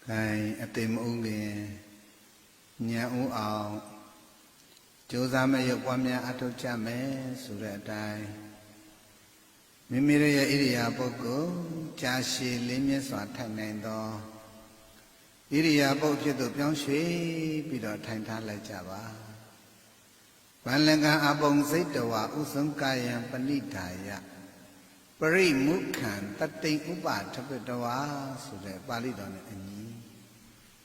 Ngày tìm ung nghề nhà ung ảo chú ra mẹ yêu qua mẹ át thâu cha mẹ sủ rẻ đài mì mì rẻ ý rìa bố cố cha xì lý miết xóa thành này đó ý rìa bố phía tụ biong xuế bị đó thành thá lại chả bà bạn lên ngà á bông giấy đầu à ú sống ca yam bà ni thả ya bà rì mũ khăn tát tinh ú bà thấp bê đầu à sủ rẻ bà lý đó này anh nhí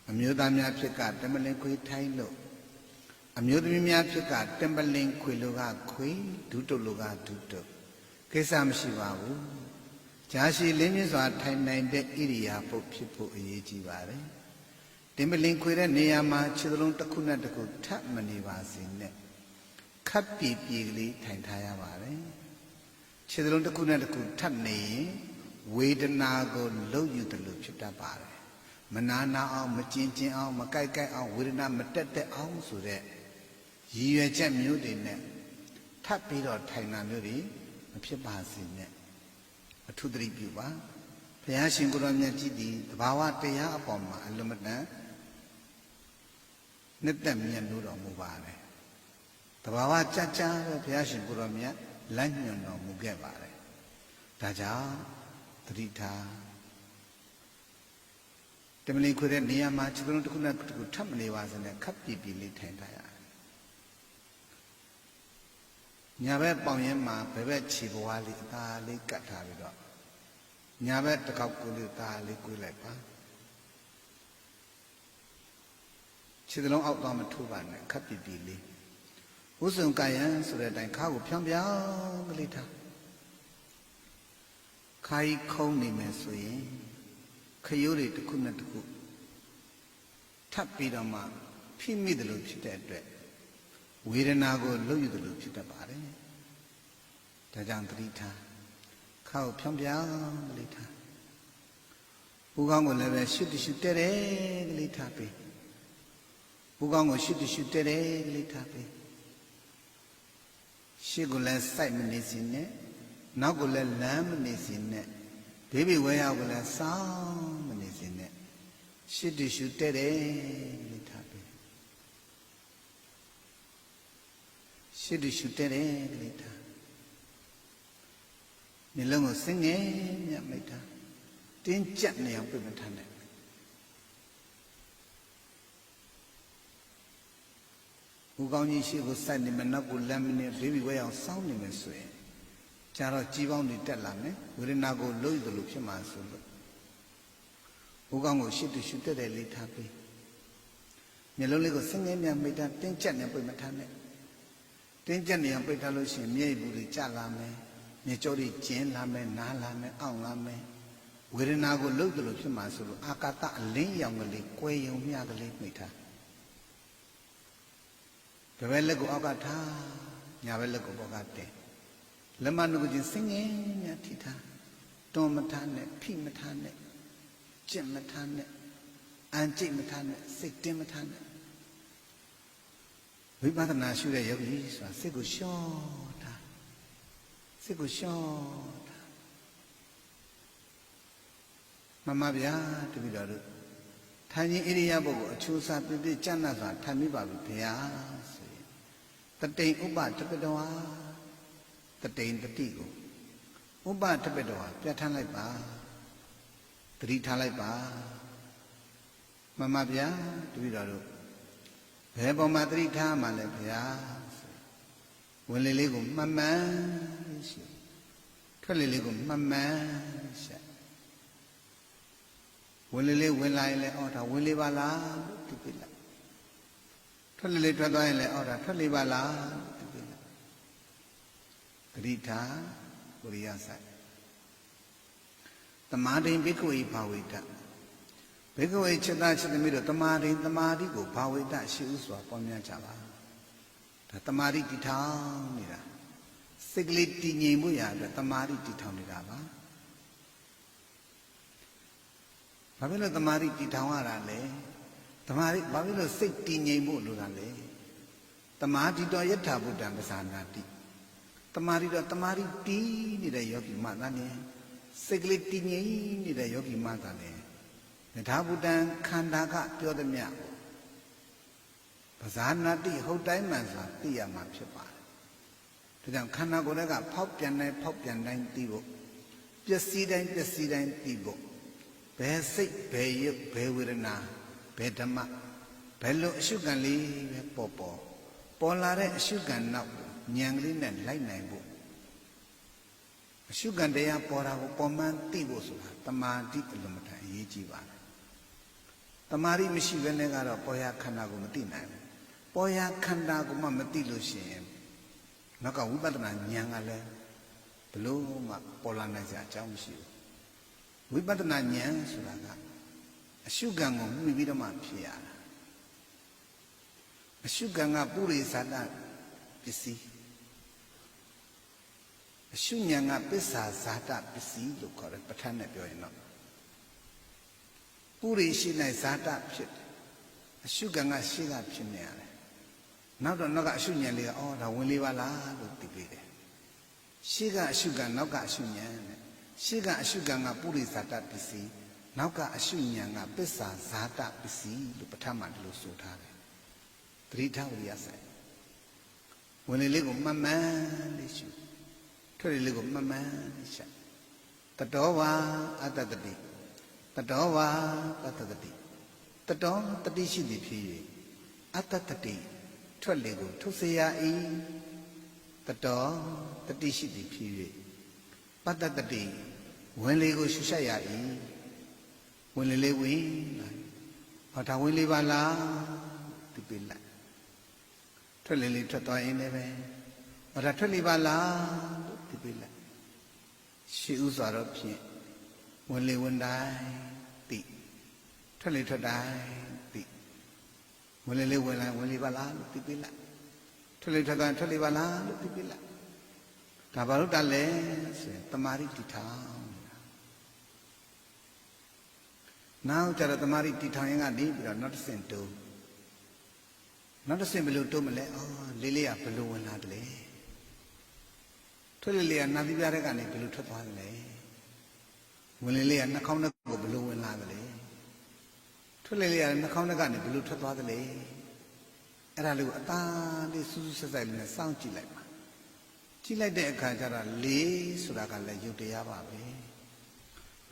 အမျိုးသားများဖြစ်ကတမလင်းခွေထိုင်းလို့အမျိုးသမီးများဖြစ်ကတမလင်းခွေလို့ကခွေဒုတုလို့ကဒုတုကိစ္စမရှိပါဘူးဂျာရှိလင်းမြင့်စွာထိုင်နိုင်တဲ့ဣရိယာပုတ်ဖြစ်ဖို့အရေးကြီးပါတယ်တမလင်းခွေတဲ့နေရာမှာခြေလုံးတစ်ခုနဲ့တစ်ခုထပ်မနေပါစေနဲ့ခပ်ပြေပြေကလေးထိုင်ထားရပါတယ်ခြေလုံးတစ်ခုနဲ့တစ်ခုထပ်နေရင်ဝေဒနာကိုလှုပ်ယူတယ်လို့ဖြစ်တတ်ပါတယ်မနာနာအောင်မကျင်ကျင်အောင်မကြိုက်ကြိုက်အောင်ဝေဒနာမတက်တက်အောင်ဆိုတဲ့ရည်ရွယ်ချက်မျိုးတွေနဲ့ထပ်ပြီးတော့ထိုင်တာမျိုးတွေမဖြစ်ပါစေနဲ့အထုသတိပြုပါဘုရားရှင်ကိုယ်တော်မြတ်ကြီးဒီသဘာဝတရားအပေါ်မှာအလွန်မတန်နှစ်သက်မြတ်လို့တော်မူပါတယ်သဘာဝကြကြပဲဘုရားရှင်ကိုယ်တော်မြတ်လမ်းညွှန်တော်မူခဲ့ပါတယ်ဒါကြောင့်သတိထားတမလင်းခွေတဲ့နေရာမှာခြေလုံးတစ်ခုနဲ့တစ်ခုထပ်မနေပါစနဲ့ခပ်ပြပြလေးထိုင်ထားရတယ်။ညာဘက်ပေါင်ရင်မှာဘယ်ဘက်ခြေပွားလေးအသာလေးကတ်ထားပြီးတော့ညာဘက်တစ်ခေါက်ကိုလေးသားလေးကွေးလိုက်ပါ။ခြေလုံးအောက်သွားမထိုးပါနဲ့ခပ်ပြပြလေးဥစုံကာယံဆိုတဲ့အတိုင်းခါကိုဖြောင်းပြောင်းကလေးထား။ခါကြီးခုံးနေမယ်ဆိုရင်ခရိုးတွေတစ်ခုနဲ့တစ်ခုထပ်ပြီးတော့မှဖိမိတယ်လို့ဖြစ်တဲ့အတွက်ဝေဒနာကိုလှုပ်ယူတယ်လို့ဖြစ်တတ်ပါတယ်။ဒါကြောင့်သတိထားခါကိုဖြောင်းပြောင်းကလေးထားဘူးကောင်းကိုလည်းပဲရှုတရှုတဲ့တယ်ကလေးထားပေးဘူးကောင်းကိုရှုတရှုတဲ့တယ်ကလေးထားပေးရှေ့ကိုလည်းစိုက်မနေစီနဲ့နောက်ကိုလည်းလမ်းမနေစီနဲ့ဘေးဘေးဝဲရောက်ကိုလည်းစောင်းမနေစေနဲ့ရှစ်တရှုတဲ့တယ်လို့ထားပြီရှစ်တရှုတဲ့တယ်လို့ထားမျက်လုံးကိုစင်ငယ်မြတ်မိတ်ထားတင်းကြပ်နေအောင်ပြမထားနဲ့ဦးကောင်းကြီးရှေ့ကိုစိုက်နေမယ်နောက်ကိုလမ်းမနေဘေးဘေးဝဲရောက်စောင်းနေမယ်ဆိုရင်ကျတော့ကြီးပေါင်းတွေတက်လာမယ်ဝေဒနာကိုလှုပ်ယူလို့ဖြစ်မှာဆိုလို့ဘုကောင်းကိုရှစ်တရှုတက်တယ်လေးထားပြီးမျက်လုံးလေးကိုစင်ငယ်မြမိတ်တာတင်းကျပ်နေပိတ်မထားနဲ့တင်းကျပ်နေအောင်ပိတ်ထားလို့ရှိရင်မျက်ရည်ဘူးတွေကျလာမယ်မျက်ကြောတွေကျဉ်လာမယ်နားလာမယ်အောင့်လာမယ်ဝေဒနာကိုလှုပ်တယ်လို့ဖြစ်မှာဆိုလို့အာကာသအလင်းရောင်ကလေးကွယ်ယုံမျှကလေးမိတ်ထားတပည့်လက်ကိုအောက်ကထားညာဘက်လက်ကိုဘောကတင်လက်မနှုတ်ချင်းစင်ငယ်မြတ်ထိထားတွန်မထားနဲ့ဖိမထားနဲ့ကျင့်မထားနဲ့အန်ကျင့်မထားနဲ့စိတ်တင်းမထားနဲ့ဝိပဿနာရှုတဲ့ယောဂီဆိုတာစိတ်ကိုလျှော့ထားစိတ်ကိုလျှော့ထားမမဗျာတပည့်တော်တို့ထိုင်ခြင်းဣရိယာပုကိုအချိုးစားပြပြကြံ့စွာထိုင်မိပါပြီဗျာဆိုရင်တတိဥပတပတောတတိန်တတိကိုဥပတပတောပြဋ္ဌာန်းလိုက်ပါသတိထားလိုက်ပါမမဗျာတပည့်တော်တို့ဘယ်ပုံမှာသတိထားမှလဲဗျာဝင်လေလေးကိုမှန်မှန်ရှိထွက်လေလေးကိုမှန်မှန်ရှိဝင်လေလေးဝင်လာရင်လည်းအော်ဒါဝင်လေပါလားလို့ဒီပြလိုက်ထွက်လေလေးထွက်သွားရင်လည်းအော်ဒါထွက်လေပါလားဒီပြလိုက်ဂရိထာဝရိယဆိုင်တမာဒိန်ဘိက္ခဝေဘာဝိတဘိက္ခဝေจิตသားจิตသမီးတို့တမာဒိန်တမာတိကိုဘာဝိတရှိဥစွာပေါင်းများကြပါဒါတမာတိတည်ထောင်နေတာစိတ်ကလေးတည်ငြိမ်မှုရအတွက်တမာတိတည်ထောင်နေတာပါဘာဖြစ်လို့တမာတိတည်ထောင်ရတာလဲတမာတိဘာဖြစ်လို့စိတ်တည်ငြိမ်ဖို့လိုတာလဲတမာတိတော်ယထာဘုဒ္ဓံပဇာနာတိတမာတိတော်တမာတိတည်နေတဲ့ယောဂီမှသာနေစိတ်ကလေးတည်ငြိမ်နေတဲ့ယောဂီမှသာနေ ဒါဗုဒ္ဓံခန္ဓာကပြောသည်မြတ်ပဇာနာတိဟုတ်တိုင်းမှန်စွာသိရမှာဖြစ်ပါတယ်ဒါကြောင့်ခန္ဓာကိုယ်ကဖောက်ပြန်တိုင်းသိဖို့ပျက်စီးတိုင်းသိဖို့ဘယ်စိတ်ဘယ်ရုပ်ဘယ်ဝေဒနာဘယ်ဓမ္မဘယ်လိုအရှုခံလေးပဲပေါ်လာတဲ့အရှုခံနောက်ဉာဏ်ကလေးနဲ့လိုက်နိုင်ဖို့အရှုခံတရားပေါ်တာကိုပေါ်မှန်းသိဖို့ဆိုတာတမာတိအလုံးမထအရေးကြီးပါတယ်တမာတိမရှိဘဲနဲ့ကတော့ပေါ်ရခန္ဓာကိုမသိနိုင်ဘူးပေါ်ရခန္ဓာကိုမှမသိလို့ရှိရင်နောက်ကဝိပဿနာဉာဏ်ကလည်းဘလို့မှပေါ်လာနိုင်စရာအကြောင်းမရှိဘူးဝိပဿနာဉာဏ်ဆိုတာကအရှုခံကိုမှီပြီးတော့မှဖြစ်ရတာအရှုခံကပုရိသတပစ္စည်းအရှုဉာဏ်ကပစ္စာဇာတပစ္စည်းလို့ခေါ်တယ်ပဋ္ဌာန်းနဲ့ပြောရင်တော့ပုရိရှိ၌ဇာတဖြစ်တယ်အရှုခံကရှေ့ကဖြစ်နေရတယ်နောက်ကအရှုဉာဏ်လေးကဒါဝင်လေးပါလားလို့သိပြီးတယ်ရှေ့ကအရှုခံနောက်ကအရှုဉာဏ်နဲ့ရှေ့ကအရှုခံကပုရိဇာတပစ္စည်းနောက်ကအရှုဉာဏ်ကပစ္စာဇာတပစ္စည်းလို့ပဋ္ဌာန်းမှာဒီလိုဆိုထားတယ်သတိထားဝိရိယဆိုင်ဝင်လေလေးကိုမှန်မှန်လေးရှုထွက်လေလေးကိုမှန်မှန်လေးရှုတတောဝါအတ္တတတိတတောဝါပတ္တတတိတတောတတိရှိသည်ဖြစ်၍အတ္တတတိထွက်လေကိုထုတ်စေရ၏တတောတတိရှိသည်ဖြစ်၍ပတ္တတတိဝင်လေကိုရှုရှက်ရ၏ဝင်လေလေးဝင်လာဒါဝင်လေပါလားဒီပြလိုက်ထွက်လေလေးထွက်သွားရင်လည်းပဲဒါထွက်လေပါလားလို့ဒီပြလိုက်ရှိဥစွာတော့ဖြင့်ဝင်လေဝင်တိုင်းသိထွက်လေထွက်တိုင်းသိဝင်လေလေးဝင်လိုက်ဝင်လေပါလားလို့ဒီပြလိုက်ထွက်လေထွက်တိုင်းထွက်လေပါလားလို့ဒီပြလိုက်ဒါဘာလို့တလဲဆိုရင်တမာရိတိထောင်နောက်ကျတော့တမာရိတိထောင်ရင်ကနေပြီးတော့နောက်တစ်ဆင့်တိုးနောက်တစ်ဆင့်ဘယ်လိုတိုးမလဲလေးလေးကဘယ်လိုဝင်လာတယ်လဲထွက်လေလေးကနာသီပြားတဲ့ကနေဘယ်လိုထွက်သွားတယ်လဲဝင်လေလေးကနှာခေါင်းထဲကိုဘယ်လိုဝင်လာတယ်လဲထွက်လေလေးကနှာခေါင်းထဲကနေဘယ်လိုထွက်သွားတယ်လဲအဲ့ဒါလေးကိုအသာလေးစူးစူးဆက်ဆက်လေးနဲ့စောင့်ကြည့်လိုက်ပါကြည့်လိုက်တဲ့အခါကျတော့လေးဆိုတာကလည်းယုတ်တရားပါပဲ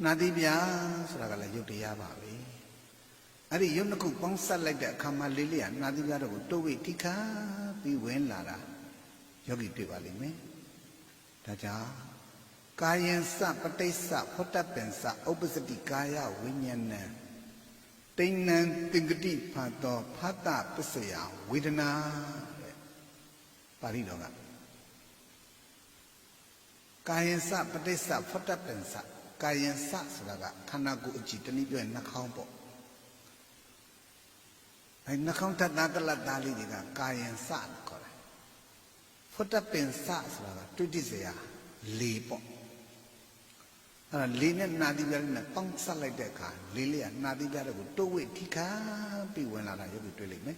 နာသီပြားဆိုတာကလည်းယုတ်တရားပါပဲအဲ့ဒီယုတ်နှစ်ခုပေါင်းဆက်လိုက်တဲ့အခါမှာလေးလေးကနာသီပြားတော့ကိုတိုးဝိထိခါပြီးဝင်လာတာယောဂီတွေ့ပါလိမ့်မယ်ဒါကြောင့်ကာယံစပဋိစ္စဖောတပင်္စဥပ္ပစတိကာယဝိညာဏံတိဏ္ဏံတင်္ဂတိဖတ်သောဖတ်တပစ္စယဝေဒနာတဲ့ပါဠိတော်ကကာယံစပဋိစ္စဖောတပင်္စကာယံစဆိုတာကခန္ဓာကိုယ်အကြည့်တနည်းပြောရင်နှာခေါင်းပေါ့အဲနှာခေါင်းတတ်တာကလတ်သားလေးတွေကကာယံစလို့ခေါ်တယ်ဖောတပင်္စဆိုတာကတွေ့တိစရာလေပေါ့အဲ့ဒါလေးနဲ့နာသီပြားလေးနဲ့ပေါင်းဆက်လိုက်တဲ့အခါလေးလေးကနာသီပြားတွေကိုတိုးဝိထိခါပြီးဝင်လာတာရုပ်ပြီးတွေ့လိမ့်မယ်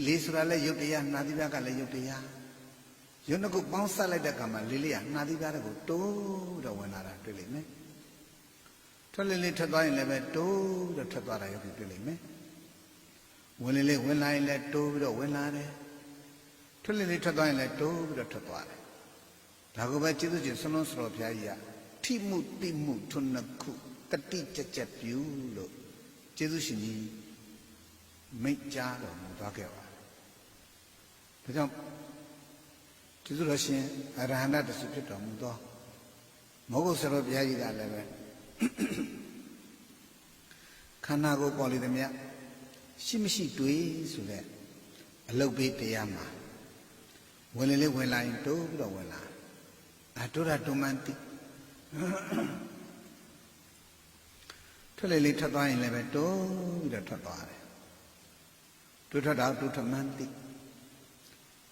လေးဆိုတာလည်းရုပ်တရားနာသီပြားကလည်းရုပ်တရားရုပ်နှစ်ခုပေါင်းဆက်လိုက်တဲ့အခါမှာလေးလေးကနာသီပြားတွေကိုတိုးတော့ဝင်လာတာတွေ့လိမ့်မယ်ထွက်လေးလေးထွက်သွားရင်လည်းပဲတိုးတော့ထွက်သွားတာရုပ်ပြီးတွေ့လိမ့်မယ်ဝင်လေးလေးဝင်လာရင်လည်းတိုးပြီးတော့ဝင်လာတယ်ထွက်လေးလေးထွက်သွားရင်လည်းတိုးပြီးတော့ထွက်သွားတယ်ဒါကိုပဲကျေးဇူးရှင်ဆွမ်းစတော်ဘုရားကြီးကထိမှုတိမှုထွန်းနှစ်ခုတတိကြက်ကြက်ပြုလို့ကျေးဇူးရှင်ကြီးမိတ်ကြားတော်မူသွားခဲ့ပါတယ်ဒါကြောင့်ကျေးဇူးတော်ရှင်အရဟန္တတဆူဖြစ်တော်မူသောမောဂုတ်ဆရာဘုရားကြီးကလည်းပဲခန္ဓာကိုယ်ပေါ်လေသည်မြတ်ရှိမရှိတွေ့ဆိုတဲ့အလုတ်ပေးတရားမှာဝင်လေလေးဝင်လာရင်တိုးပြီးတော့ဝင်လာတိုးတာတုံမှန်တိထွက်လေလေးထွက်သွားရင်လည်းပဲတိုးပြီးတော့ထွက်သွားတယ်တိုးထွက်တာတိုးထွက်မှန်တိ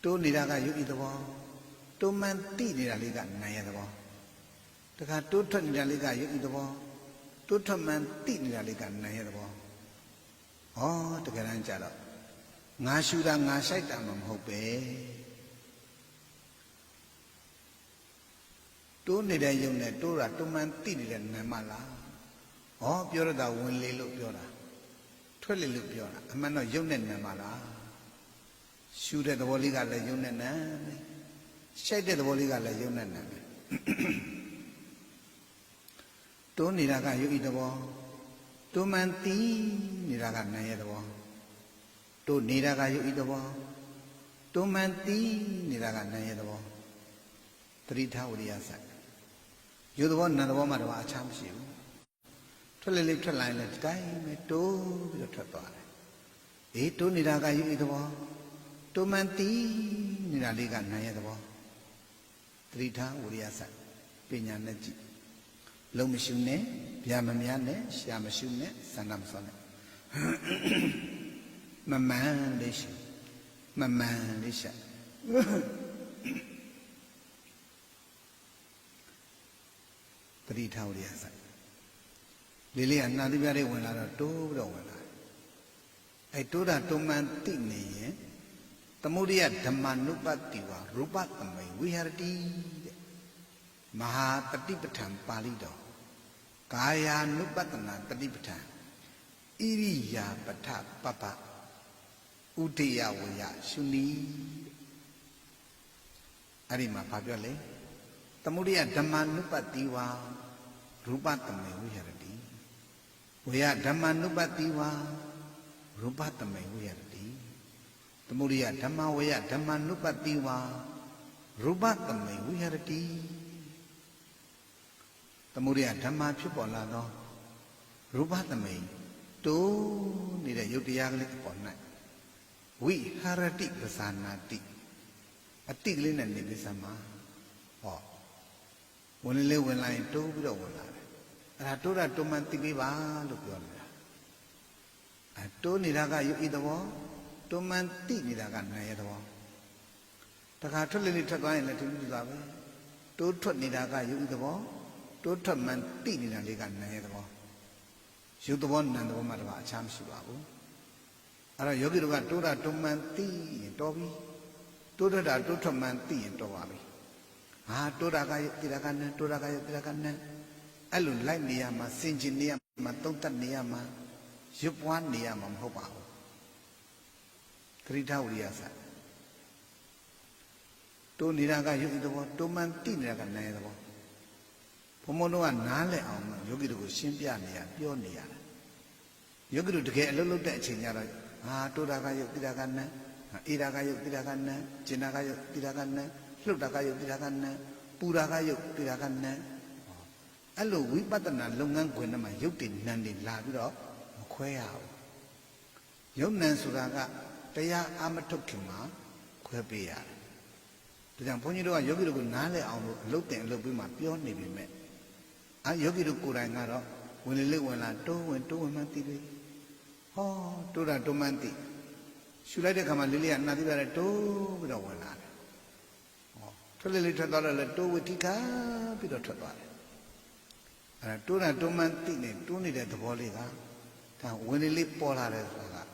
တိုးနေတာကယုတ်ဤသဘောတိုးမှန်တိနေတာလေးကနာရသဘောတခါတိုးထွက်နေတာလေးကယုတ်ဤသဘောတိုးထွက်မှန်တိနေတာလေးကနာရသဘောတကယ်တမ်းကျတော့ငါရှူတာငါဆိုင်တာမှမဟုတ်ပဲတိုးနေတဲ့ယုံနဲ့တိုးတာတုံမှန်တိနေတဲ့နာမလား ဩပြောရတာဝင်လေလို့ပြောတာထွက်လေလို့ပြောတာအမှန်တော့ယုတ်နဲ့နံပါလားရှုတဲ့သဘောလေးကလည်းယုတ်နဲ့နံမယ်ရှိုက်တဲ့သဘောလေးကလည်းယုတ်နဲ့နံမယ်တွန်းနေတာကယုတ်ဤသဘောတွန်းမှန်တီးနေတာကနံရဲ့သဘောတို့နေတာကယုတ်ဤသဘောတွန်းမှန်တီးနေတာကနံရဲ့သဘောသတိထားဝိရိယဆိုင်ယုတ်သဘောနံသဘောမှတော့အခြားမရှိဘူးထွက်လေလေးထွက်လာရင်လည်းဒီတိုင်းပဲတိုးပြီးတော့ထွက်သွားတယ်အေးတိုးနေတာကယုတ်ဤသဘောတွန်းမှန်တီးနေတာလေးကနံရဲ့သဘောသတိထားဝိရိယဆိုင်ပညာနဲ့ကြည့်လုံးမရှိနဲ့ဗျာမများနဲ့ရှာမရှိနဲ့စန္ဒမစောနဲ့မမှန်လေးရှိမမှန်လေးရှာပရိထာဝရိယဆိုင်လေးလေးကနှာသီးပြားလေးဝင်လာတော့တိုးပြီးတော့ဝင်လာတယ်အဲတိုးတာတုံမှန်သိနေရင်သမုဒိယဓမ္မနုပတ္တိဝရူပသမိဝိဟရတိတဲ့မဟာတတိပဋ္ဌာန်ပါဠိတော်ကာယာနုပတ္တနာတတိပဋ္ဌာန်ဣရိယာပဋ္ဌပပဥဒိယဝယရှုနီအဲ့ဒီမှာဘာပြောလဲသမုဒိယဓမ္မနုပတ္တိဝရူပသမိဝိဟရတိဝယဓမ္မနုပတ္တိဝရူပသမိဝိဟရတိသမုဒိယဓမ္မဝယဓမ္မနုပတ္တိဝရူပသမိဝိဟရတိသမုဒိယဓမ္မဖြစ်ပေါ်လာသောရူပသမိန်တိုးနေတဲ့ယုတ်တရားကလေးပေါ်၌ဝိဟရတိပဇာနာတိအတိကလေးနဲ့နေပြီးစမ်းမှာဟောဝင်လေးဝင်လာရင်တိုးပြီးတော့ဝင်လာတယ်အဲ့ဒါတိုးတာတုံမှန်သိပေးပါလို့ပြောနေတာအဲတိုးနေတာကယုတ်ဤသဘောတုံမှန်သိနေတာကနာရဲ့သဘောတခါထွက်လေးထွက်သွားရင်လည်းဒီလိုပါပဲတိုးထွက်နေတာကယုတ်ဤသဘောတိုးထွက်မှန်တိနေတာလေးကနာရဲ့သဘောယုတ်သဘောနံသဘောမှတော့အခြားမရှိပါဘူးအဲ့တော့ယောဂီတို့ကတိုးတာတုံမှန်တိရင်တော်ပြီတိုးတာတိုးထွက်မှန်တိရင်တော်ပါပြီဟာတိုးတာကယုတ်တိတာကနံတိုးတာကယုတ်တိတာကနံအဲ့လိုလိုက်နေရမှာစင်ကျင်နေရမှာသုံးသပ်နေရမှာရွတ်ပွားနေရမှာမဟုတ်ပါဘူးသတိထားဝိရိယဆိုင်တိုးနေတာကယုတ်ဤသဘောတိုးမှန်တိနေတာကနာရဲ့သဘောဘုံဘုံတို့ကနားလည်အောင်ယောဂီတို့ကိုရှင်းပြနေရပြောနေရတယ်ယောဂီတို့တကယ်အလုပ်လုပ်တဲ့အချိန်ကျတော့ဟာတိုးတာကယုတ်တိတာကနံအေးတာကယုတ်တိတာကနံကျင်တာကယုတ်တိတာကနံလှုပ်တာကယုတ်တိတာကနံပူတာကယုတ်တိတာကနံအဲ့လိုဝိပဿနာလုပ်ငန်းခွင်ထဲမှာယုတ်တိနံတွေလာပြီးတော့မခွဲရဘူးယုတ်နံဆိုတာကတရားအာမထုတ်ခင်မှာခွဲပေးရတယ်ဒါကြောင့်ဘုန်းကြီးတို့ကယောဂီတို့ကိုနားလည်အောင်လို့အလုပ်တင်အလုပ်ပြီးမှပြောနေပြီမဲ့ယောဂီတို့ကိုယ်တိုင်ကတော့ဝင်လေလေးဝင်လာတိုးဝင်မှန်းသိပြီဟောတိုးတာတိုးမှန်းသိရှူလိုက်တဲ့ခါမှာလေးလေးကနှာသီးပြတယ်တိုးပြီးတော့ဝင်လာတယ်ဟောထွက်လေးထွက်သွားတော့လည်းတိုးဝိထိခါပြီးတော့ထွက်သွားတယ်အဲ့ဒါတိုးတာတိုးမှန်းသိနေတိုးနေတဲ့သဘောလေးကဒါဝင်လေလေးပေါ်လာတယ်ဆိုတာက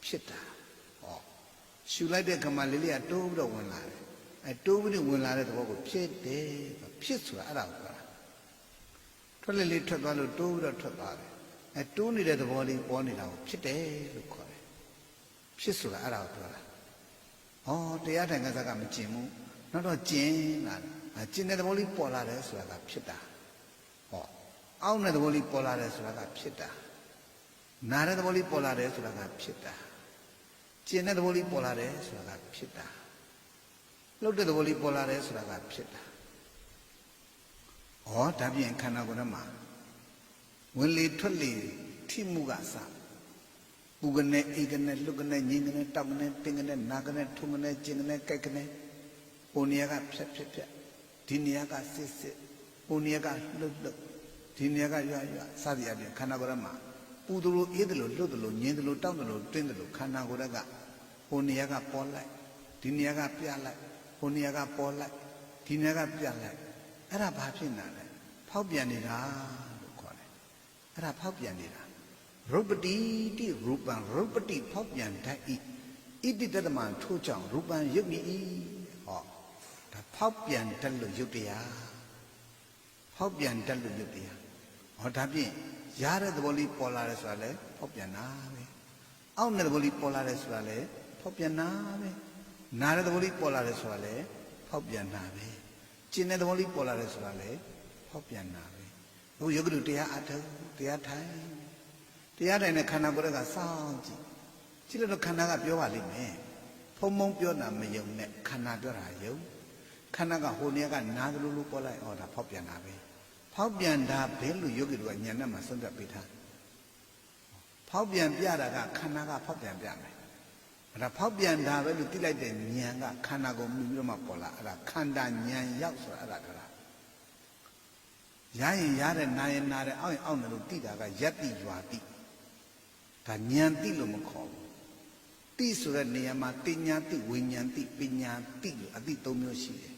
ဖြစ်တာဟောရှူလိုက်တဲ့ခါမှာလေးလေးကတိုးပြီးတော့ဝင်လာတယ်အဲတိုးပြီးတော့ဝင်လာတဲ့သဘောကိုဖြစ်တယ်ဖြစ်ဆိုတာအဲ့ဒါကိုပြောတာထွက်လေလေးထွက်သွားလို့တိုးပြီးတော့ထွက်သွားတယ်အဲတိုးနေတဲ့သဘောလေးပေါ်နေတာကိုဖြစ်တယ်လို့ခေါ်တယ်ဖြစ်ဆိုတာအဲ့ဒါကိုပြောတာဟောတရားထိုင်ကစားကမကျင်ဘူးနောက်တော့ကျင်လာတယ်ကျင်တဲ့သဘောလေးပေါ်လာတယ်ဆိုတာကဖြစ်တာဟောအောင်းတဲ့သဘောလေးပေါ်လာတယ်ဆိုတာကဖြစ်တာနာတဲ့သဘောလေးပေါ်လာတယ်ဆိုတာကဖြစ်တာကျင်တဲ့သဘောလေးပေါ်လာတယ်ဆိုတာကဖြစ်တာလှုပ်တဲ့သဘောလေးပေါ်လာတယ်ဆိုတာကဖြစ်တာဩဒါပြင်ခန္ဓာကိုယ်ထဲမှာဝင်လေထွက်လေထိမှုကစပူကနေအိကနေလှုပ်ကနေငြင်းကနေတောက်ကနေတင်းကနေနာကနေထုံကနေကျင်ကနေကြိုက်ကနေဟိုနေရာကဖြတ်ဒီနေရာကစစ်ဟိုနေရာကလှုပ်ဒီနေရာကရွစသည်အပြင်ခန္ဓာကိုယ်ထဲမှာပူသလိုအေးသလိုလှုပ်သလိုငြင်းသလိုတောက်သလိုတင်းသလိုခန္ဓာကိုယ်ကဟိုနေရာကပေါ်လိုက်ဒီနေရာကပြလိုက်ဟိုနေရာကပေါ်လိုက်ဒီနေရာကပြလိုက်အဲ့ဒါဘာဖြစ်နေလဲဖောက်ပြန်နေတာလို့ခေါ်တယ်အဲ့ဒါဖောက်ပြန်နေတာရုပ်ပတိတိရူပံရုပ်ပတိဖောက်ပြန်တတ်၏ဣတိတတမထိုးကြောင့်ရူပံယုတ်မြည်၏ဟောဒါဖောက်ပြန်တတ်လို့ယုတ်တရားဖောက်ပြန်တတ်လို့ယုတ်တရားဟောဒါဖြင့် ရတဲ့သဘောလေးပေါ်လာတယ်ဆိုတာလေဖောက်ပြန်တာပဲအောင့်တဲ့သဘောလေးပေါ်လာတယ်ဆိုတာလေဖောက်ပြန်တာပဲနာတဲ့သဘောလေးပေါ်လာတယ်ဆိုတာလေဖောက်ပြန်တာပဲကျင်တဲ့သဘောလေးပေါ်လာတယ်ဆိုတာလေဖောက်ပြန်တာပဲအခုယောဂတုတရားအထုတရားထိုင်တရားထိုင်တဲ့ခန္ဓာကိုယ်ကစောင့်ကြည့်လို့ခန္ဓာကပြောပါလိမ့်မယ်ဖုံဖုံပြောတာမယုံနဲ့ခန္ဓာပြောတာယုံခန္ဓာကဟိုနေကနာသလိုလိုပေါ်လိုက်ဒါဖောက်ပြန်တာပဲဖောက်ပြန်တာဘယ်လိုယောဂီတို့ကဉာဏ်နဲ့မှဆုံးဖြတ်ပေးထားဖောက်ပြန်ပြတာကခန္ဓာကဖောက်ပြန်ပြမယ်ဒါဖောက်ပြန်တာပဲလို့သိလိုက်တဲ့ဉာဏ်ကခန္ဓာကိုမြင်ပြီးတော့မှပေါ်လာအဲ့ဒါခန္ဓာဉာဏ်ရောက်ဆိုတာအဲ့ဒါကလားရရင်ရတဲ့နာရင်နာတဲ့အောက်ရင်အောက်တယ်လို့သိတာကယတ္တိရွာတိဒါဉာဏ်တိလို့မခေါ်ဘူးတိဆိုတဲ့နေရာမှာတင်ညာတိဝိညာဉ်တိပညာတိလို့အတိ၃မျိုးရှိတယ်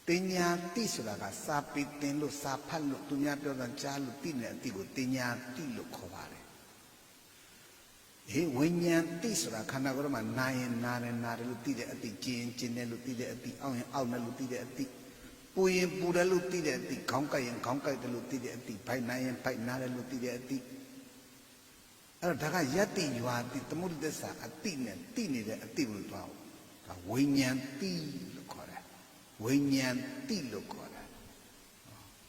တင်ညာတိဆိုတာကစာပေတင်လို့စာဖတ်လို့သူများပြောတာကြားလို့သိနေတဲ့အတိကိုတင်ညာတိလို့ခေါ်ပါတယ်ဝိညာဉ်တိဆိုတာခန္ဓာကိုယ်မှာနာရင်နာတယ်လို့သိတဲ့အတိကျင်တယ်လို့သိတဲ့အတိအောက်ရင်အောက်တယ်လို့သိတဲ့အတိပူရင်ပူတယ်လို့သိတဲ့အတိခေါင်းကိုက်ရင်ခေါင်းကိုက်တယ်လို့သိတဲ့အတိဘိုက်နာရင်ဘိုက်နာတယ်လို့သိတဲ့အတိအဲ့တော့ဒါကယတ္တိရွာတိသမုဒ္ဒသစ္စာအတိနဲ့သိနေတဲ့အတိကိုတွားဒါဝိညာဉ်တိလို့ခေါ်တယ်ဝိညာဉ်တိလို့ခေါ်တယ်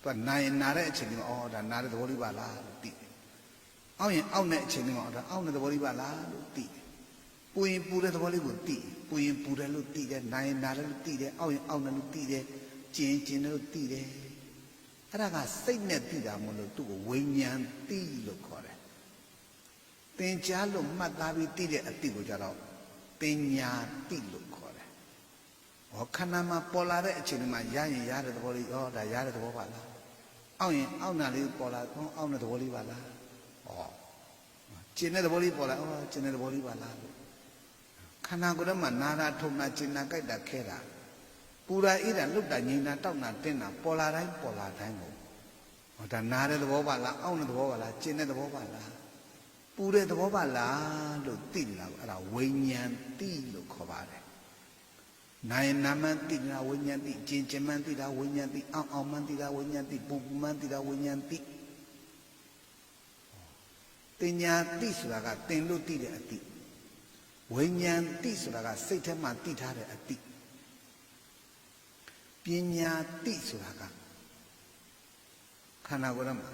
သူကနာရင်နာတဲ့အချိန်မှာဒါနာတဲ့သဘောလေးပါလားလို့သိတယ်အောက်ရင်အောက်တဲ့အချိန်မှာဒါအောက်တဲ့သဘောလေးပါလားလို့သိတယ်ပူရင်ပူတဲ့သဘောလေးကိုသိပူရင်ပူတယ်လို့သိတယ်နာရင်နာတယ်လို့သိတယ်အောက်ရင်အောက်တယ်လို့သိတယ်ကျင်တယ်လို့သိတယ်အဲ့ဒါကစိတ်နဲ့သိတာမလို့သူ့ကိုဝိညာဉ်တိလို့ခေါ်တယ်သင်ကြားလို့မှတ်သားပြီးသိတဲ့အတိကိုကြတော့ပညာတိလို့ခေါ်တယ်ခန္ဓာမှာပေါ်လာတဲ့အချိန်မှာရရင်ရတဲ့သဘောလေးဒါရတဲ့သဘောပါလားအောက်ရင်အောက်နာလေးပေါ်လာအောက်တဲ့သဘောလေးပါလားကျင်တဲ့သဘောလေးပေါ်လာကျင်တဲ့သဘောလေးပါလားခန္ဓာကိုယ်ထဲမှာနာတာထုံတာကျင်တာကြိုက်တာခဲတာပူတာအေးတာလှုပ်တာငြိမ်တာတောက်တာတင်းတာပေါ်လာတိုင်းကိုဒါနာတဲ့သဘောပါလားအောက်တဲ့သဘောပါလားကျင်တဲ့သဘောပါလားပူတဲ့သဘောပါလားလို့သိနေတာကိုအဲ့ဒါဝိညာဉ်တိလို့ခေါ်ပါတယ်နာယနာမသိတာဝိညာဉ်တိကျင်ကျင်မှန်းသိတာဝိညာဉ်တိအောင်းမှန်းသိတာဝိညာဉ်တိပူမှန်းသိတာဝိညာဉ်တိတင်ညာတိဆိုတာကတင်လို့သိတဲ့အတိဝိညာဉ်တိဆိုတာကစိတ်ထဲမှာသိထားတဲ့အတိပညာတိဆိုတာကခန္ဓာကိုယ်ထဲမှာ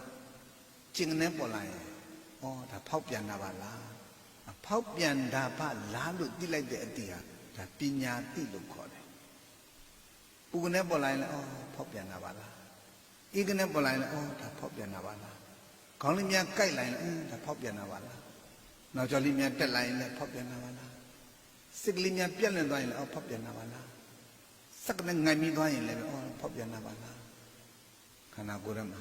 ကျင်နေပေါ်လာရင်ဒါဖောက်ပြန်တာပါလားဖောက်ပြန်တာပါလားလို့သိလိုက်တဲ့အတိဟာဒါပညာတိလို့ခေါ်တယ်ပူကနေပေါ်လာရင်လည်းဖောက်ပြန်တာပါလားအေးကနေပေါ်လာရင်လည်းဒါဖောက်ပြန်တာပါလားခေါင်းလေးများကိုက်လိုက်ရင်ဒါဖောက်ပြန်တာပါလားနောက်ကျော်လေးများတက်လိုက်ရင်လည်းဖောက်ပြန်တာပါလားစိတ်ကလေးများပြက်လွင်သွားရင်လည်းဖောက်ပြန်တာပါလားစက်ကနေငိုင်ပြီးသွားရင်လည်းဖောက်ပြန်တာပါလားခန္ဓာကိုယ်ထဲမှာ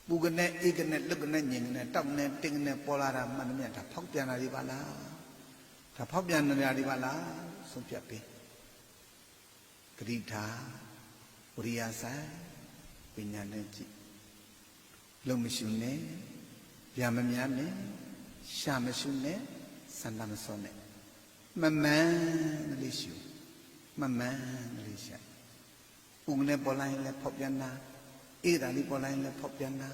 ပူကနေအေးကနေလွတ်ကနေညင်ကနေတောက်နေတင်းကနေပေါ်လာတာမှန်တယ်မြတ်ဒါဖောက်ပြန်တာတွေပါလားဒါဖောက်ပြန်နေတာတွေပါလားဆုံးဖြတ်ပေးဂရိထာဝရိယဆိုင်ပညာနဲ့ကြည့်လုံးမရှိနဲ့ဗျာမများနဲ့ရှာမရှိနဲ့စန္ဒမစောနဲ့မမှန်လေးရှုမမှန်လေးရှာပူကနေပေါ်လာရင်လည်းဖောက်ပြန်တာအေးတာလေးပေါ်လာရင်လည်းဖောက်ပြန်တာ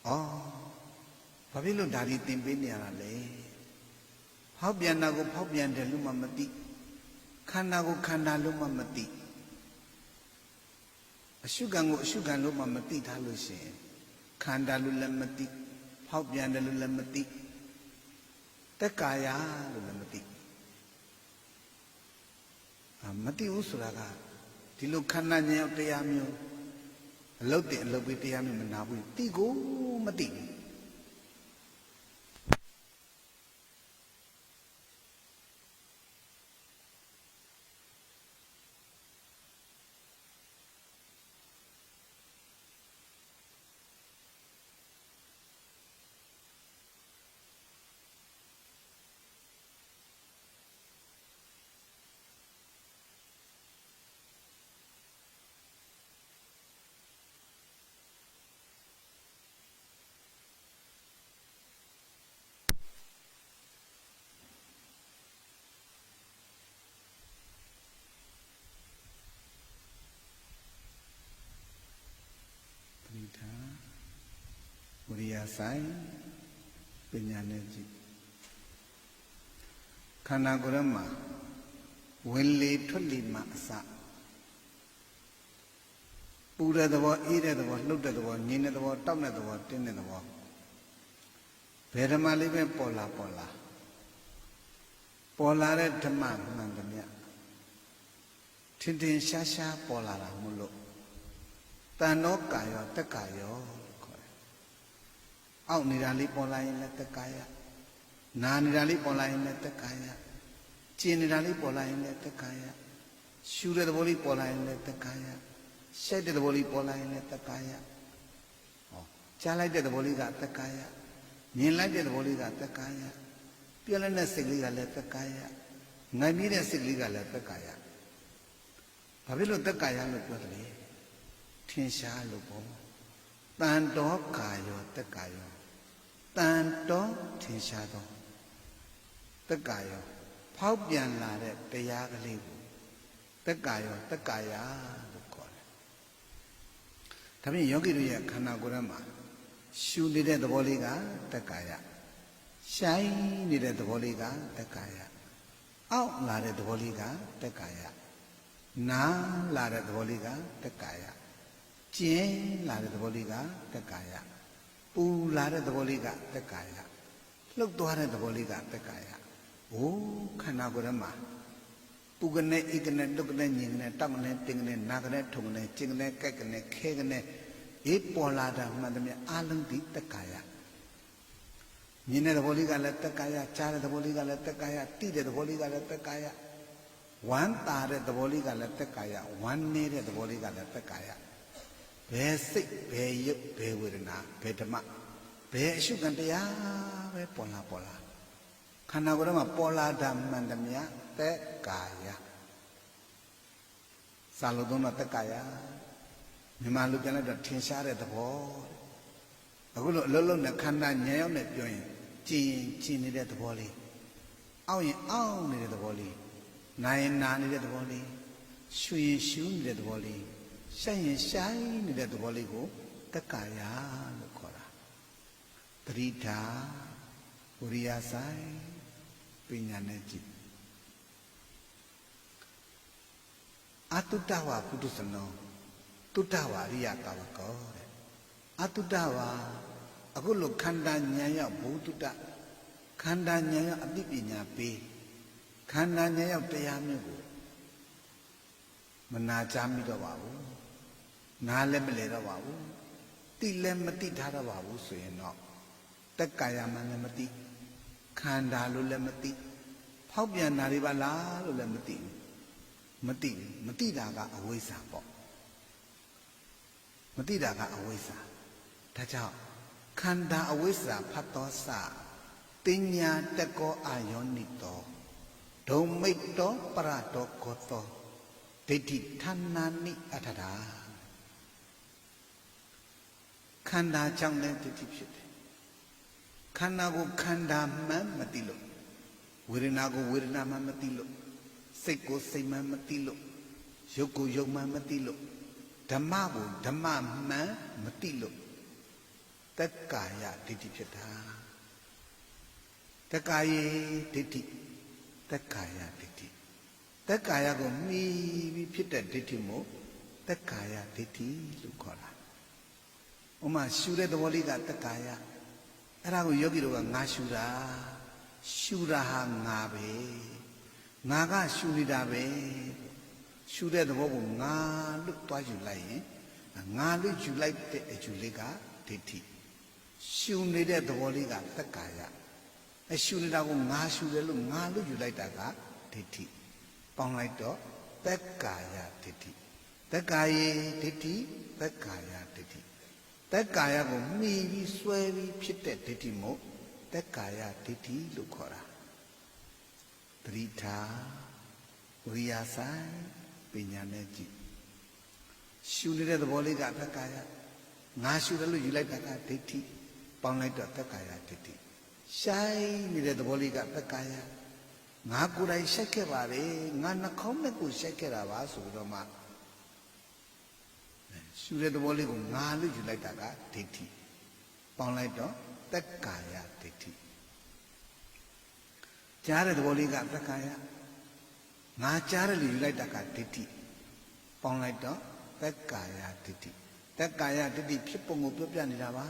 ဘာဖြစ်လို့ဒါဒီသင်ပေးနေရတာလဲဖောက်ပြန်တာကိုဖောက်ပြန်တယ်လို့မှမသိခန္ဓာကိုခန္ဓာလို့မှမသိအရှုခံကိုအရှုခံလို့မှမသိထားလို့ရှိရင်ခန္ဓာလို့လည်းမသိဖောက်ပြန်တယ်လို့လည်းမသိတက်ကာယလို့လည်းမသိမသိဘူးဆိုတာကဒီလိုခန္ဓာဉာဏ်တရားမျိုးအလုတ်တင်အလုတ်ပြီးတရားမျိုးမနာဘူးတိကိုမသိဘူး ဆိုင်ပညာနဲ့ကြည့်ခန္ဓာကိုယ်ထဲမှာဝင်လေထွက်လေမှအစပူတဲ့သဘောအေးတဲ့သဘောလှုပ်တဲ့သဘောငြိမ်တဲ့သဘောတောက်တဲ့သဘောတင်းတဲ့သဘောဘယ်ဓမ္မလေးပဲပေါ်လာတဲ့ဓမ္မမှန်သမျှထင်ထင်ရှားရှားပေါ်လာတာမို့လို့တန်တော့ကာယောတက်ကာယောလို့ခေါ်တယ်။အောက်နေတာလေးပေါ်လာရင်လည်းတက်ကာယနာနေတာလေးပေါ်လာရင်လည်းတက်ကာယကျင်နေတာလေးပေါ်လာရင်လည်းတက်ကာယရှူတဲ့သဘောလေးပေါ်လာရင်လည်းတက်ကာယရှိုက်တဲ့သဘောလေးပေါ်လာရင်လည်းတက်ကာယဟောကြားလိုက်တဲ့သဘောလေးကတက်ကာယမြင်လိုက်တဲ့သဘောလေးကတက်ကာယပြည့်လက်တဲ့စိတ်လေးကလည်းတက်ကာယငိုင်မြတဲ့စိတ်လေးကလည်းတက်ကာယဘာဖြစ်လို့တက်ကာယလို့ပြောတယ်ထင်ရှားလို့ပေါ့တန်တော်ကာယောတက်ကာယောတန်တော်ထင်ရှားသောတက်ကာယောဖောက်ပြန်လာတဲ့တရားကလေးကိုတက်ကာယောတက်ကာယလို့ခေါ်တယ်ဒါဖြင့်ယောဂီတို့ရဲ့ခန္ဓာကိုယ်ထဲမှာရှူနေတဲ့သဘောလေးကတက်ကာယရှိုင်းနေတဲ့သဘောလေးကတက်ကာယအောက်လာတဲ့သဘောလေးကတက်ကာယနားလာတဲ့သဘောလေးကတက်ကာယကျင်းလာတဲ့သဘောလေးကတက်ကာယပူလာတဲ့သဘောလေးကတက်ကာယလှုပ်သွားတဲ့သဘောလေးကတက်ကာယโอ้ခန္ဓာကိုယ်ထဲမှာပူကနေဣကနေတုတ်ကနေညင်ကနေတောက်ကနေတင်းကနေနာကနေထုံကနေကျင်ကနေကြက်ကနေခဲကနေအေးပေါ်လာတာမှန်တယ်မြတ်အာလုံးဒီတက်ကာယမြင်တဲ့သဘောလေးကလည်းတက်ကာယကြားတဲ့သဘောလေးကလည်းတက်ကာယတိတဲ့သဘောလေးကလည်းတက်ကာယဝမ်းသာတဲ့သဘောလေးကလည်းတက်ကာယဝမ်းနေတဲ့သဘောလေးကလည်းတက်ကာယဘယ်စိတ်ဘယ်ရုပ်ဘယ်ဝေဒနာဘယ်ဓမ္မဘယ်အရှုခံတရားပဲပေါ်လာခန္ဓာကိုယ်ထဲမှာပေါ်လာတာမှန်တယ်မြတ်တက်ကာယစာလုံးသုံးတော့တက်ကာယမြန်မာလူပြန်လိုက်တော့ထင်ရှားတဲ့သဘောအခုလိုအလုံးလုံးနဲ့ခန္ဓာဉာဏ်ရောက်နဲ့ပြောရင်ကြည်နေတဲ့သဘောလေးအောက်ရင်အောက်နေတဲ့သဘောလေးနာရင်နာနေတဲ့သဘောလေးရှူရင်ရှူနေတဲ့သဘောလေးရှိုက်ရင်ရှိုက်နေတဲ့သဘောလေးကိုတက်ကာယလို့ခေါ်တာပရိဒါဝိရိယဆိုင်ပညာနဲ့ကြည့်အတုတ္တဝပုထုဇနောတုတ္တဝအရိယတာဝကောတဲ့အတုတ္တဝအခုလိုခန္ဓာဉာဏ်ရောက်ဘုတုတ္တခန္ဓာဉာဏ်ရောက်အသိပညာပေးခန္ဓာဉာဏ်ရောက်တရားမျိုးကိုမနာကြမိတော့ပါဘူးနားလည်းမလဲတော့ပါဘူးသိလည်းမသိထားတော့ပါဘူးဆိုရင်တော့တက်ကာယမှလည်းမသိခန္ဓာလို့လည်းမသိဖောက်ပြန်တာတွေပါလားလို့လည်းမသိမသိတာကအဝိဇ္ဇာပေါ့မသိတာကအဝိဇ္ဇာဒါကြောင့်ခန္ဓာအဝိဇ္ဇာဖတ်သောစတင်ညာတကောအာယောနိတောဒုံမိတ်တောပရတောကောတောဒိဋ္ဌိဌာနာနိအထတာခန္ဓာကြောင့်လည်းဒိဋ္ဌိဖြစ်တယ်ခန္ဓာကိုခန္ဓာမှန်မသိလို့ဝေဒနာကိုဝေဒနာမှန်မသိလို့စိတ်ကိုစိတ်မှန်မသိလို့ရုပ်ကိုရုပ်မှန်မသိလို့ဓမ္မကိုဓမ္မမှန်မသိလို့တက်ကာယဒိဋ္ဌိဖြစ်တာတက်ကာယေဒိဋ္ဌိတက်ကာယဒိဋ္ဌိတက်ကာယကိုမှီပြီးဖြစ်တဲ့ဒိဋ္ဌိမို့တက်ကာယဒိဋ္ဌိလို့ခေါ်တာဥမာရှူတဲ့သဘောလေးကတက်ကာယအဲ့ဒါကိုယောဂီတို့ကငါရှူတာဟာငါပဲငါကရှူနေတာပဲရှူတဲ့သဘောကိုငါလို့တွားယူလိုက်ရင်ငါလို့ယူလိုက်တဲ့အယူလေးကဒိဋ္ဌိရှူနေတဲ့သဘောလေးကတက်ကာယအရှူနေတာကိုငါရှူတယ်လို့ငါလို့ယူလိုက်တာကဒိဋ္ဌိပေါင်းလိုက်တော့တက်ကာယဒိဋ္ဌိတက်ကာယေဒိဋ္ဌိတက်ကာယဒိဋ္ဌိတက်ကာယကိုမှီပြီးဆွဲပြီးဖြစ်တဲ့ဒိဋ္ဌိမို့တက်ကာယဒိဋ္ဌိလို့ခေါ်တာပရိဒါဝိရိယဆိုင်ပညာနဲ့ကြည့်ရှူနေတဲ့သဘောလေးကတက်ကာယငါရှူတယ်လို့ယူလိုက်တာကဒိဋ္ဌိပေါင်းလိုက်တော့တက်ကာယဒိဋ္ဌိရှိုင်းနေတဲ့သဘောလေးကတက်ကာယငါကိုယ်တိုင်ရှိုက်ခဲ့ပါလေငါနှာခေါင်းနဲ့ကိုရှိုက်ခဲ့တာပါဆိုတော့မှရှူတဲ့သဘောလေးကိုငါလို့ယူလိုက်တာကဒိဋ္ဌိ ပေါင်းလိုက်တော့သက်ကာယဒိဋ္ဌိကြားတဲ့သဘောလေးကသက်ကာယငါကြားတယ်လို့ယူလိုက်တာကဒိဋ္ဌိပေါင်းလိုက်တော့သက်ကာယဒိဋ္ဌိသက်ကာယဒိဋ္ဌိဖြစ်ပုံကိုပြောပြနေတာပါ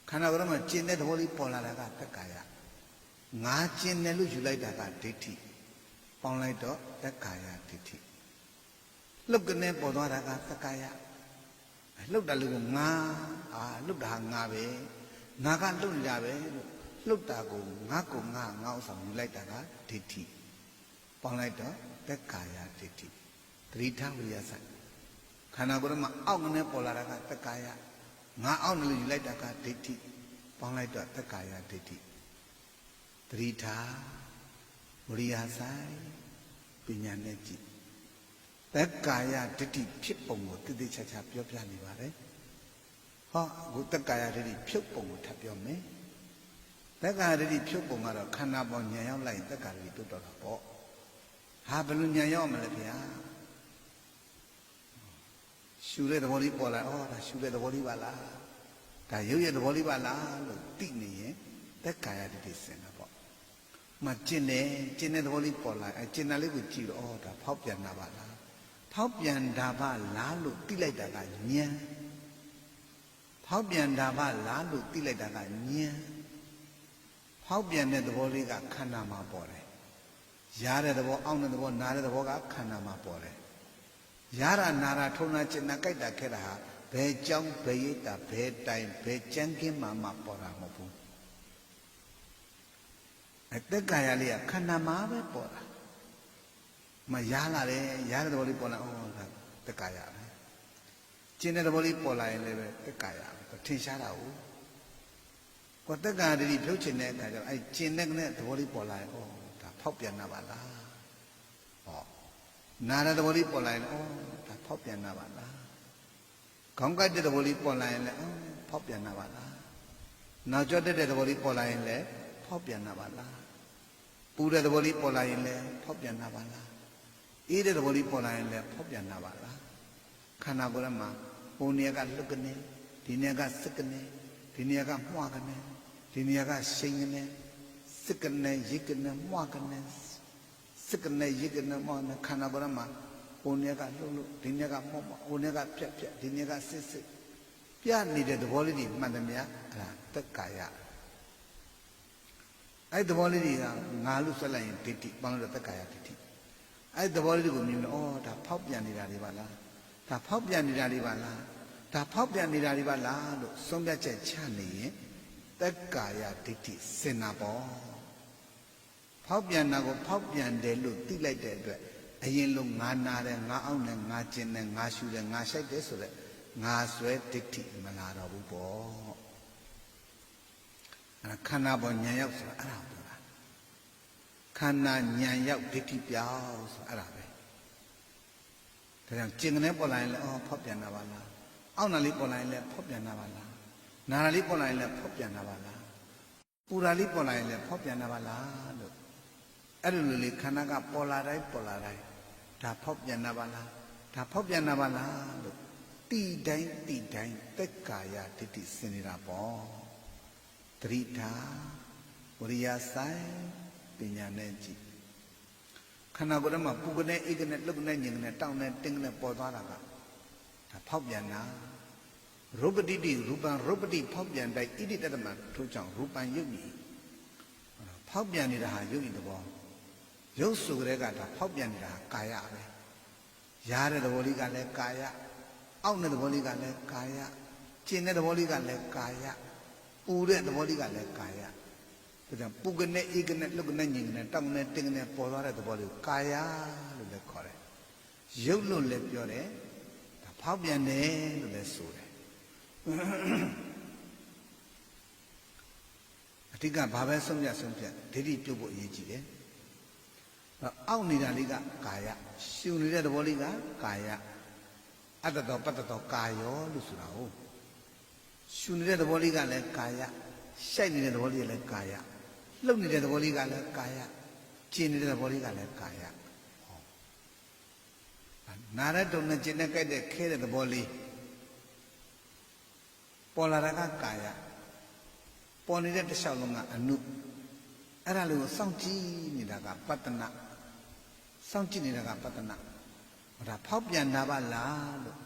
ခန္ဓာကိုယ်မှာကျင်တဲ့သဘောလေးပေါ်လာတာကသက်ကာယငါကျင်တယ်လို့ယူလိုက်တာကဒိဋ္ဌိပေါင်းလိုက်တော့သက်ကာယဒိဋ္ဌိလှုပ်ကနေပေါ်သွားတာကသက်ကာယလှုပ်တယ်လို့ငါလှုပ်တာငါပဲငါကလှုပ်နေတာပဲလို့လှုပ်တာကိုငါဥစ္စာယူလိုက်တာကဒိဋ္ဌိပေါင်းလိုက်တော့သက်ကာယဒိဋ္ဌိသတိထားဝိရိယဆိုင်ခန္ဓာကိုယ်မှာအောက်ကနေပေါ်လာတာကသက်ကာယငါအောက်နေလို့ယူလိုက်တာကဒိဋ္ဌိပေါင်းလိုက်တော့သက်ကာယဒိဋ္ဌိသတိထားဝိရိယဆိုင်ပညာနဲ့ကြည့်သက်ကာယဒိဋ္ဌိဖြစ်ပုံကိုတိတိကျကျပြောပြနေပါတယ်ဟောအခုသက်ကာယဒိဋ္ဌိဖြုတ်ပုံကိုထပ်ပြောမယ်သက်ကာယဒိဋ္ဌိဖြုတ်ပုံကတော့ခန္ဓာပေါ်ဉာဏ်ရောက်လိုက်သက်ကာယဒိဋ္ဌိတုတ်တော့တာပေါ့ဟာဘယ်လိုဉာဏ်ရောက်မလဲဗျာရှုတဲ့သဘောလေးပေါ်လာဒါရှုတဲ့သဘောလေးပါလားဒါရုပ်ရဲ့သဘောလေးပါလားလို့သိနေရင်သက်ကာယဒိဋ္ဌိစင်တာပေါ့မကျင်တဲ့သဘောလေးပေါ်လာကျင်တာလေးကိုကြည့်တော့ဒါဖောက်ပြန်တာပါလားဖောက်ပြန်တာပါလားလို့သိလိုက်တာကဉာဏ်ဖောက်ပြန်တာပါလားလို့သိလိုက်တာကဉာဏ်ဖောက်ပြန်တဲ့သဘောလေးကခန္ဓာမှာပေါ်တယ်ရားတဲ့သဘောအောင့်တဲ့သဘောနားတဲ့သဘောကခန္ဓာမှာပေါ်တယ်ရားတာနာတာထုံတာကျင်တာကြိုက်တာခဲတာဟာဘယ်ကြောင်းဘယ်ရိပ်တာဘယ်တိုင်ဘယ်ကြမ်းကင်းမှပေါ်တာမဟုတ်ဘူးသက်ကာယလေးကခန္ဓာမှာပဲပေါ်တာမရားလာတယ်ရားတဲ့သဘောလေးပေါ်လာဒါသက်ကာယပဲကျင်တဲ့သဘောလေးပေါ်လာရင်လည်းပဲသက်ကာယပဲထင်ရှားတာဟုတ်ကိုသက်ကာယတတိဖြုတ်ချင်တဲ့အခါကျတော့ကျင်တဲ့သဘောလေးပေါ်လာရင်ဒါဖောက်ပြန်တာပါလားနာတဲ့သဘောလေးပေါ်လာရင်ဒါဖောက်ပြန်တာပါလားခေါင်းကိုက်တဲ့သဘောလေးပေါ်လာရင်လည်းဖောက်ပြန်တာပါလားနောက်ကျောတဲ့သဘောလေးပေါ်လာရင်လည်းဖောက်ပြန်တာပါလားပူတဲ့သဘောလေးပေါ်လာရင်လည်းဖောက်ပြန်တာပါလားအေးတဲ့သဘောလေးပေါ်လာရင်လည်းဖောက်ပြန်တာပါလားခန္ဓာကိုယ်မှာဟိုနေရာကလွတ်ကနေဒီနေရာကစက်ကနေဒီနေရာကမှွားကနေဒီနေရာကရှိန်ကနေစက်ကနေရိတ်ကနေမှွားကနေစက်ကနေရိတ်ကနေမှွားနေခန္ဓာကိုယ်မှာဟိုနေရာကလှုပ်လို့ဒီနေရာကမှော့ဟိုနေရာကပြက်ဒီနေရာကစစ်ပြနေတဲ့သဘောလေးတွေမှန်တယ်များအဲ့ဒါသက်ကာယအဲ့သဘောလေးတွေကငါလို့ဆက်လိုက်ရင်ဒိဋ္ဌိပေါင်းလို့သက်ကာယဒိဋ္ဌိအဲ့သဘောလေးတွေကိုမြင်လို့ဒါဖောက်ပြန်နေတာတွေပါလားဒါဖောက်ပြန်နေတာတွေပါလားဒါဖောက်ပြန်နေတာတွေပါလားလို့ဆုံးဖြတ်ချက်ချနေရင်သက်ကာယဒိဋ္ဌိစင်နာပေါ့ဖောက်ပြန်တာကိုဖောက်ပြန်တယ်လို့သိလိုက်တဲ့အတွက်အရင်လုံးငါနာတယ်ငါအောင့်တယ်ငါကျင်တယ်ငါရှူတယ်ငါရှိုက်တယ်ဆိုတဲ့ငါဆွဲဒိဋ္ဌိမလာတော့ဘူးပေါ့အဲ့ခန္ဓာပေါ်ဉာဏ်ရောက်ဆိုတာအဲ့ဒါပြောတာခန္ဓာဉာဏ်ရောက်ဒိဋ္ဌိပြောင်းဆိုတာအဲ့ဒါပဲဒါကြောင့်ကျင်ကနေပေါ်လာရင်လည်းဖောက်ပြန်တာပါလားအောင့်တာလေးပေါ်လာရင်လည်းဖောက်ပြန်တာပါလားနာတာလေးပေါ်လာရင်လည်းဖောက်ပြန်တာပါလားပူတာလေးပေါ်လာရင်လည်းဖောက်ပြန်တာပါလားလို့အဲ့လိုလေခန္ဓာကပေါ်လာတိုင်းဒါဖောက်ပြန်တာပါလားဒါဖောက်ပြန်တာပါလားလို့တိတိုင်းသက်ကာယဒိဋ္ဌိစင်နေတာပေါ့သတိထားဝိရိယဆိုင်ပညာနဲ့ကြည့်ခန္ဓာကိုယ်ထဲမှာပူကနေအိတ်ကနေလှုပ်ကနေညင်ကနေတောင်းနေတင်းကနေပေါ်သွားတာကဒါဖောက်ပြန်တာရူပတိတိရူပံရူပတိဖောက်ပြန်တိုင်းဣတိတတမထို့ကြောင့်ရူပံယုတ်ဤဖောက်ပြန်နေတာဟာယုတ်ဤသဘောရုပ်စုကလေးကဒါဖောက်ပြန်နေတာကာယပဲရားတဲ့သဘောလေးကလည်းကာယအောင့်တဲ့သဘောလေးကလည်းကာယကျင်တဲ့သဘောလေးကလည်းကာယပူတဲ့သဘောလေးကလည်းကာယဒါကြောင့်ပူကနေအေးကနေလှုပ်ကနေညင်ကနေတောင်းနေတင်းကနေပေါ်သွားတဲ့သဘောလေးကာယလို့လည်းခေါ်တယ်ရုပ်လို့လည်းပြောတယ်ဒါဖောက်ပြန်တယ်လို့လည်းဆိုတယ်အဓိကဘာပဲဆုံးဖြတ်ဒိဋ္ဌိပြုတ်ဖို့အရေးကြီးတယ်အောက်နေတာလေးကကာယရှုနေတဲ့သဘောလေးကကာယအတ္တတော်ပတ္တတော်ကာယောလို့ဆိုတာဟုတ်ရှုနေတဲ့သဘောလေးကလည်းကာယရှိုက်နေတဲ့သဘောလေးကလည်းကာယလှုပ်နေတဲ့သဘောလေးကလည်းကာယကျင်နေတဲ့သဘောလေးကလည်းကာယနာရတုံနဲ့ကျင်နဲ့ကြိုက်တဲ့ခဲတဲ့သဘောလေးပ ပေါ်လာတာကကာယပေါ်နေတဲ့တစ်လျှောက်လုံးကအနုအဲ့ဒါလေးကိုစောင့်ကြည့်နေတာကပတ္တနာစောင့်ကြည့်နေတာကပတ္တနာဟောဒါဖောက်ပြန်တာပါလားလို့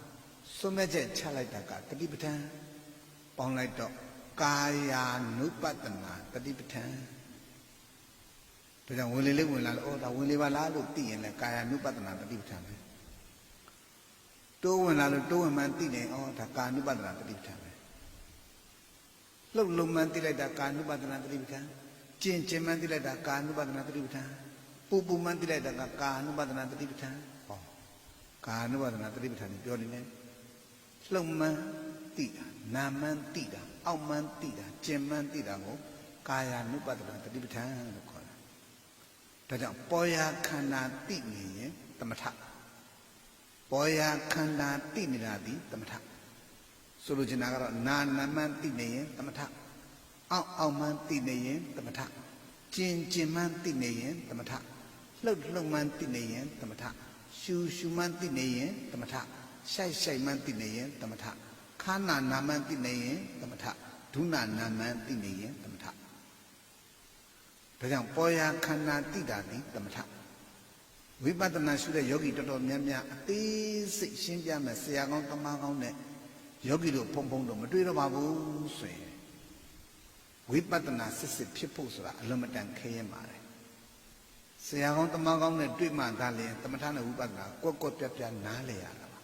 စွန့်မဲ့ချက်ချလိုက်တာကတတိပဋ္ဌာန်ပေါင်းလိုက်တော့ကာယာနုပတ္တနာတတိပဋ္ဌာန်ဒါကြောင့်ဝင်လေလေးဝင်လာလို့အော်ဒါဝင်လေပါလားလို့သိရင်လည်းကာယာနုပတ္တနာတတိပဋ္ဌာန်ပဲတိုးဝင်လာလို့တိုးဝင်မှန်းသိနေအော်ဒါကာနုပတ္တနာတတိပဋ္ဌာန်ပဲလှုပ်လုံးမှန်းသိလိုက်တာကာနုပတ္တနာတတိပဋ္ဌာန်ကျင်ကျင်မှန်းသိလိုက်တာကာနုပတ္တနာတတိပဋ္ဌာန်ပူပူမှန်းသိလိုက်တာကကာနုပတ္တနာတတိပဋ္ဌာန်ဟောကာနုပတ္တနာတတိပဋ္ဌာန်ပြောနေတယ်လှုပ်မှန်းသိတာနာမှန်းသိတာအောက်မှန်းသိတာကျင်မှန်းသိတာကိုကာယ ानु ပတ္တနာတတိပဋ္ဌာန်လို့ခေါ်တာဒါကြောင့်ပေါ်ရာခန္ဓာသိနေရင်သမထပေါ်ရာခန္ဓာသိနေတာဒီသမထဆိုလိုချင်တာကတော့နာမှန်းသိနေရင်သမထအောက်မှန်းသိနေရင်သမထကျင်မှန်းသိနေရင်သမထလှုပ်မှန်းသိနေရင်သမထရှူမှန်းသိနေရင်သမထရှိုက်မှန်းသိနေရင်သမထခန္ဓာနာမှန်းသိနေရင်သမထဒုနာနာမှန်းသိနေရင်သမထဒါကြောင့်ပေါ်ရာခန္ဓာသိတာဒီသမထဝိပဿနာရှုတဲ့ယောဂီတော်တော်များများအသေးစိတ်ရှင်းပြမယ်ဆရာကောင်းတမန်ကောင်းနဲ့ယောဂီတို့ဖုံတော့မတွေ့တော့ပါဘူးဆိုရင်ဝိပဿနာစစ်ဖြစ်ဖို့ဆိုတာအလွန်မတန်ခဲရင်ပါတယ်ဆရာကောင်းတမန်ကောင်းနဲ့တွေ့မှသာလျှင်သမထနဲ့ဝိပဿနာကွက်ပြနားလေရတာပါ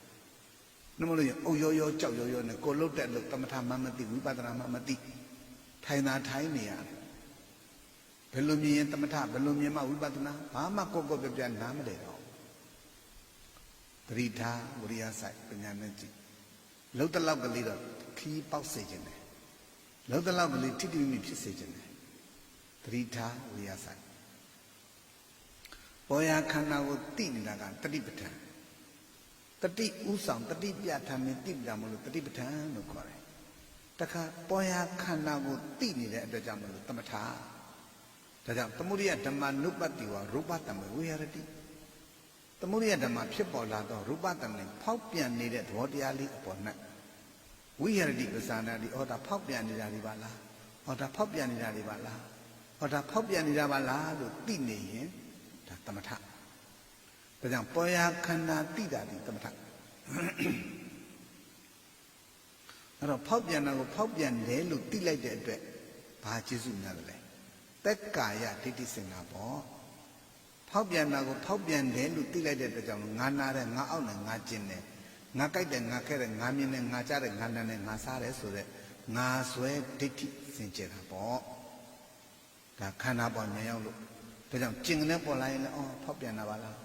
နှမလို့ရင်အုပ်ရောကြောက်ရောနဲ့ကိုလုတ်တဲ့လို့သမထမှမသိဝိပဿနာမှမသိထိုင်နေရတယ်ဘယ်လိုမြင်ရင်သမထဘယ်လိုမြင်မှဝိပဿနာဘာမှကွက်ပြနားမလဲတော့သတိထားဝိရိယစိုက်ပညာနဲ့ကြည့်လှုပ်တလောက်ကလေးတော့ခီးပေါက်စေခြင်းတယ်လှုပ်တလောက်ကလေးထိတိမိဖြစ်စေခြင်းတယ်သတိထားဝိရိယစိုက်ပေါ်ရာခန္ဓာကိုသိနေတာကတတိပဋ္ဌာန်တတိဥဆောင်တတိပြဋ္ဌာန်နဲ့သိကြမလို့တတိပဋ္ဌာန်လို့ခေါ်တယ်တခါပေါ်ရာခန္ဓာကိုသိနေတဲ့အတွက်ကြောင့်မလို့သမထဒါကြောင့်သမုဒိယဓမ္မနုပတ္တိဝရူပတ္တမဝိဟရတိသမုဒိယဓမ္မဖြစ်ပေါ်လာတော့ရူပတ္တမနဲ့ဖောက်ပြန်နေတဲ့သဘောတရားလေးအပေါ်၌ဝိဟရတိပဇာနာတိဩဒါဖောက်ပြန်နေတာဒီပါလားဩဒါဖောက်ပြန်နေတာဒီပါလားဩဒါဖောက်ပြန်နေတာပါလားလို့သိနေရင်ဒါသမထဒါကြောင့်ပေါ်ရာခန္ဓာသိတာဒီသမထအဲ့တော့ဖောက်ပြန်တာကိုဖောက်ပြန်တယ်လို့သိလိုက်တဲ့အတွက်ဘာကျေးဇူးများလဲသက်ကာယဒိဋ္ဌိစင်တာပေါ့ဖောက်ပြန်တာကိုဖောက်ပြန်တယ်လို့သိလိုက်တဲ့အတွက်ကြောင့်ငါနာတယ်ငါအောက်တယ်ငါကျင်တယ်ငါကြိုက်တယ်ငါခဲတယ်ငါမြင်တယ်ငါကြားတယ်ငါနမ်းတယ်ငါစားတယ်ဆိုတဲ့ငါဆွဲဒိဋ္ဌိစင်ကြယ်တာပေါ့ဒါခန္ဓာပေါ်ဉာဏ်ရောက်လို့ဒါကြောင့်ကျင်ကနေပေါ်လာရင်လည်းအော်ဖောက်ပြန်တာပါလား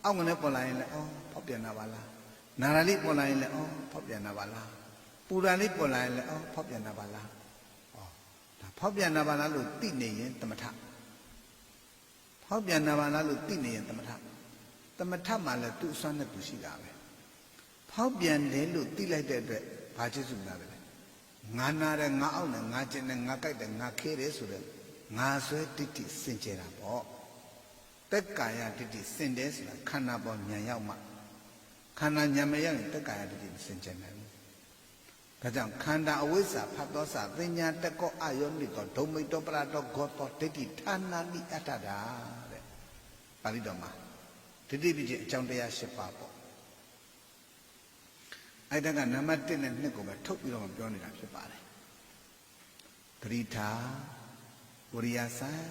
အောက်ကနေပေါ်လာရင်လည်းအော်ဖောက်ပြန်တာပါလားနာရလေးပေါ်လာရင်လည်းအော်ဖောက်ပြန်တာပါလားပူရာလေးပေါ်လာရင်လည်းအော်ဖောက်ပြန်တာပါလားဒါဖောက်ပြန်တာပါလားလို့သိနေရင်သမထဖောက်ပြန်တာပါလားလို့သိနေရင်သမထမှာလည်းသူ့အစွမ်းနဲ့သူရှိတာပဲဖောက်ပြန်တယ်လို့သိလိုက်တဲ့အတွက်ဘာကျေးဇူးများလဲငါနာတယ်ငါအောက်တယ်ငါကျင်တယ်ငါကြိုက်တယ်ငါခဲတယ်ဆိုတဲ့ငါဆွဲဒိဋ္ဌိစင်ကြယ်တာပေါ့သက်ကာယဒိဋ္ဌိစင်တယ်ဆိုတာခန္ဓာပေါ်ဉာဏ်ရောက်မှခန္ဓာဉာဏ်မရောက်ရင်သက်ကာယဒိဋ္ဌိမစင်ကြယ်နိုင်ဘူးဒါကြောင့်ခန္ဓာအဝိဇ္ဇာဖတ်သောစာပညာတကောအယောနိတောဒုံမိတောပရတောဂောတောဒိဋ္ဌိဌာနာနိအတ္တတာတဲ့ပါဠိတော်မှာဒိဋ္ဌိပိจิအကြောင်းတရား၈ပါးပေါ့အဲ့ဒါကနံပါတ်1နဲ့2ကိုပဲထုတ်ပြီးတော့ပြောနေတာဖြစ်ပါတယ်ဂရိထာဝရိယဆိုင်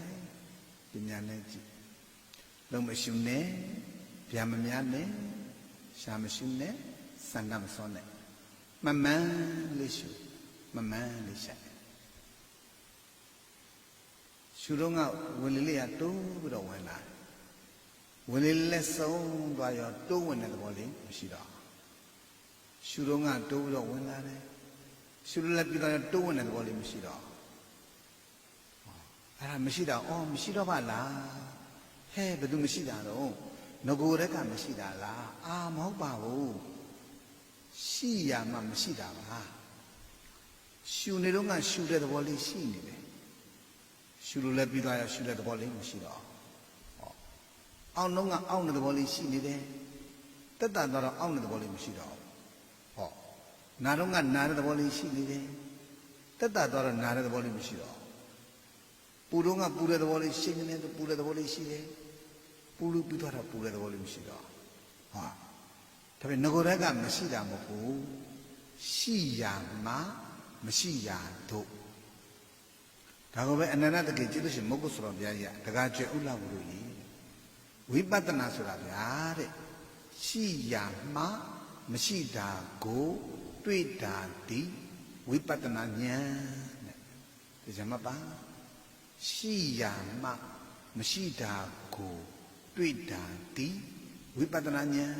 ပညာနဲ့ကြည့်လုံးမရှုနဲ့ဗျာမများနဲ့ရှာမရှုနဲ့စန္ဒမစောနဲ့မမှန်လေးရှုမမှန်လေးရှာရှုတော့ကဝင်လေးကတိုးပြီးတော့ဝင်လာဝင်လေးလက်ဆုံးသွားရောတိုးဝင်တဲ့သဘောလေးမရှိတော့ရှုတော့ကတိုးပြီးတော့ဝင်လာတယ်ရှုလက်ပြီးတော့တိုးဝင်တဲ့သဘောလေးမရှိတော့အဲ့ဒါမရှိတော့အော်မရှိတော့ပါလားဟဲ့ဘယ်သူမရှိတာတော့ငကိုရက်ကမရှိတာလားအာမဟုတ်ပါဘူးရှိရမှမရှိတာပါရှုနေတော့ကရှုတဲ့သဘောလေးရှိနေတယ်ရှုလို့လည်းပြီးသွားရရှုတဲ့သဘောလေးမရှိတော့ဟောအောင်းတော့ကအောင်းတဲ့သဘောလေးရှိနေတယ်တက်တာတော့အောင်းတဲ့သဘောလေးမရှိတော့ဟောနာတော့ကနာတဲ့သဘောလေးရှိနေတယ် တက်တာတော့နာတဲ့သဘောလေးမရှိတော့ပူတော့ကပူတဲ့သဘောလေးရှိနေတယ်ပူတဲ့သဘောလေးရှိတယ်ပူလို့ပြီးသွားတာပူတဲ့သဘောလေးမရှိတော့ဟာဒါပေမဲ့ငကိုယ်တက်ကမရှိတာမဟုတ်ဘူးရှိရမှာမရှိရတို့ဒါကပဲအနန္တတကေကြည့်လို့ရှိရင်မုဂ္ဂုဆိုတော်ဘုရားကြီးကတကားကျွဲဥလာဘူးလို့ကြီးဝိပဿနာဆိုတာဗျာတဲ့ရှိရမှာမရှိတာကိုတွေ့တာဒီဝိပဿနာဉာဏ်တဲ့ဒီကြမှာပါရှိရမှမရှိတာကိုတွေ့တာဒီဝိပဿနာဉာဏ်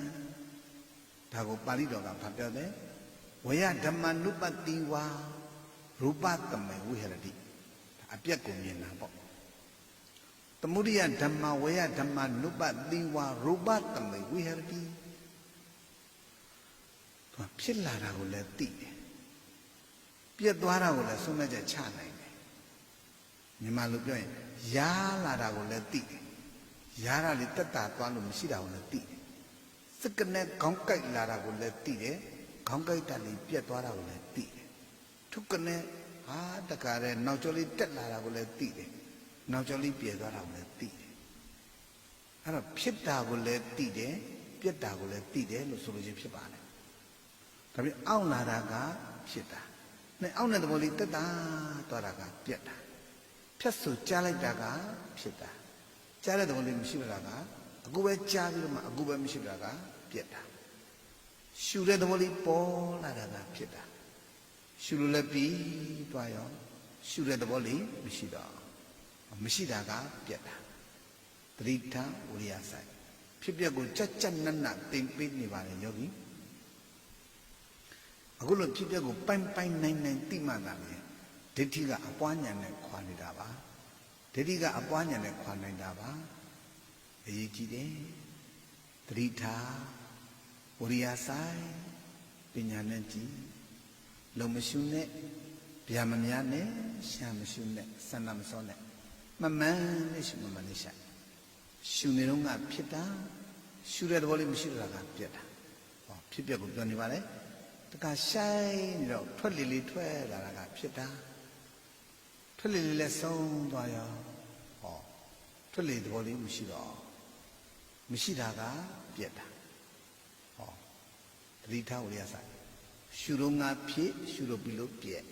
ဒါကိုပါဠိတော်ကဘာပြောလဲဝယဓမ္မနုပတိဝါရူပတမေဝိဟရတိအပြက်ကိုမြင်တာပေါ့သမုဒိယဓမ္မဝယဓမ္မနုပတိဝါရူပတမေဝိဟရတိသူဖြစ်လာတာကိုလည်းသိတယ်ပြက်သွားတာကိုလည်းဆုံးမချက်ချနိုင်တယ်မြန်မာလိုပြောရင်ယားလာတာကိုလည်းသိတယ်ယားတာလေတက်တာသွားလို့မရှိတာကိုလည်းသိတယ်စကနဲ့ခေါင်းကိုက်လာတာကိုလည်းသိတယ်ခေါင်းကိုက်တာလေပြက်သွားတာကိုလည်းသိတယ်ထုကနဲ့ဟာတကားတဲ့နောက်ကျော်လေးတက်လာတာကိုလည်းသိတယ်နောက်ကျော်လေးပြက်သွားတာကိုလည်းသိတယ်အဲ့တော့ဖြစ်တာကိုလည်းသိတယ်ပြက်တာကိုလည်းသိတယ်လို့ဆိုလို့ချင်းဖြစ်ပါတယ်ဒါပြင်အောင့်လာတာကဖြစ်တာနဲ့အောင့်တဲ့သဘောလေးတက်တာသွားတာကပြက်တာဖြတ်ဆိုကြားလိုက်တာကဖြစ်တာကြားတဲ့သဘောလေးမရှိတာကအခုပဲကြားပြီးတော့မှအခုပဲမရှိတာကပြက်တာရှူတဲ့သဘောလေးပေါ်လာတာကဖြစ်တာရှူလို့လည်းပြီးသွားရောရှူတဲ့သဘောလေးမရှိတော့မရှိတာကပြက်တာသတိထားဝိရိယဆိုင်ဖြစ်ပျက်ကိုကြက်ကြက်နက်နက်သင်ပေးနေပါလေယောဂီအခုလိုဖြစ်ပျက်ကိုပိုင်ပိုင်နိုင်နိုင်သိမှသာလေဒိဋ္ဌိကအပွားဉာဏ်နဲ့ခွာနေတာပါဒိဋ္ဌိကအပွားဉာဏ်နဲ့ခွာနိုင်တာပါအရေးကြီးတယ်သတိထားဝိရိယဆိုင်ပညာနဲ့ကြည်လုံမရှုနဲ့ဗျာမများနဲ့ရှာမရှုနဲ့စန္ဒမစောနဲ့မမှန်နဲ့ရှုမမှန်နဲ့ရှာရှုနေတော့ကဖြစ်တာရှုတဲ့သဘောလေးမရှိတော့တာကပြက်တာဟောဖြစ်ပျက်ကိုပြောနေပါလေတခါဆိုင်နေတော့ထွက်လေလေထွက်လာတာကဖြစ်တာထွက်လေလေလဲဆုံးသွားရောဟောထွက်လေသဘောလေးမရှိတော့မရှိတာကပြက်တာဟောသတိထားဝိရိယဆိုင်ရှုတော့ငါဖြစ်ရှုလို့ပြီးလို့ပြက်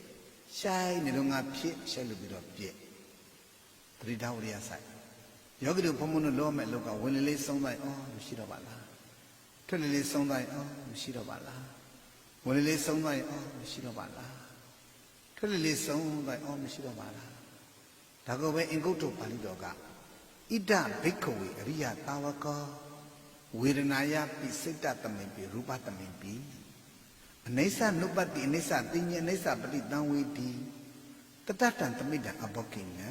ဆိုင်နေတော့ငါဖြစ်ဆိုင်လို့ပြီးတော့ပြက်သတိထားဝိရိယဆိုင်ယောဂီတို့ဘုံဘုံတို့လောမဲ့လောကဝင်လေလေးဆုံးသွားရင်အော်မရှိတော့ပါလားထွက်လေလေးဆုံးသွားရင်အော်မရှိတော့ပါလားဝင်လေလေးဆုံးသွားရင်အော်မရှိတော့ပါလားထွက်လေလေးဆုံးသွားရင်အော်မရှိတော့ပါလားဒါကိုပဲအင်္ဂုတ္တပါဠိတော်ကဣဒဘိက္ခဝေအရိယသာဝကောဝေဒနာယပိစိတ်တတမေပိရူပတမေပိအနိစ္စနုပ္ပတိအနိစ္စသိဉ္ဇအနိစ္စပဋိသံဝေတိတတတံသမိတံအဘောကိဉံ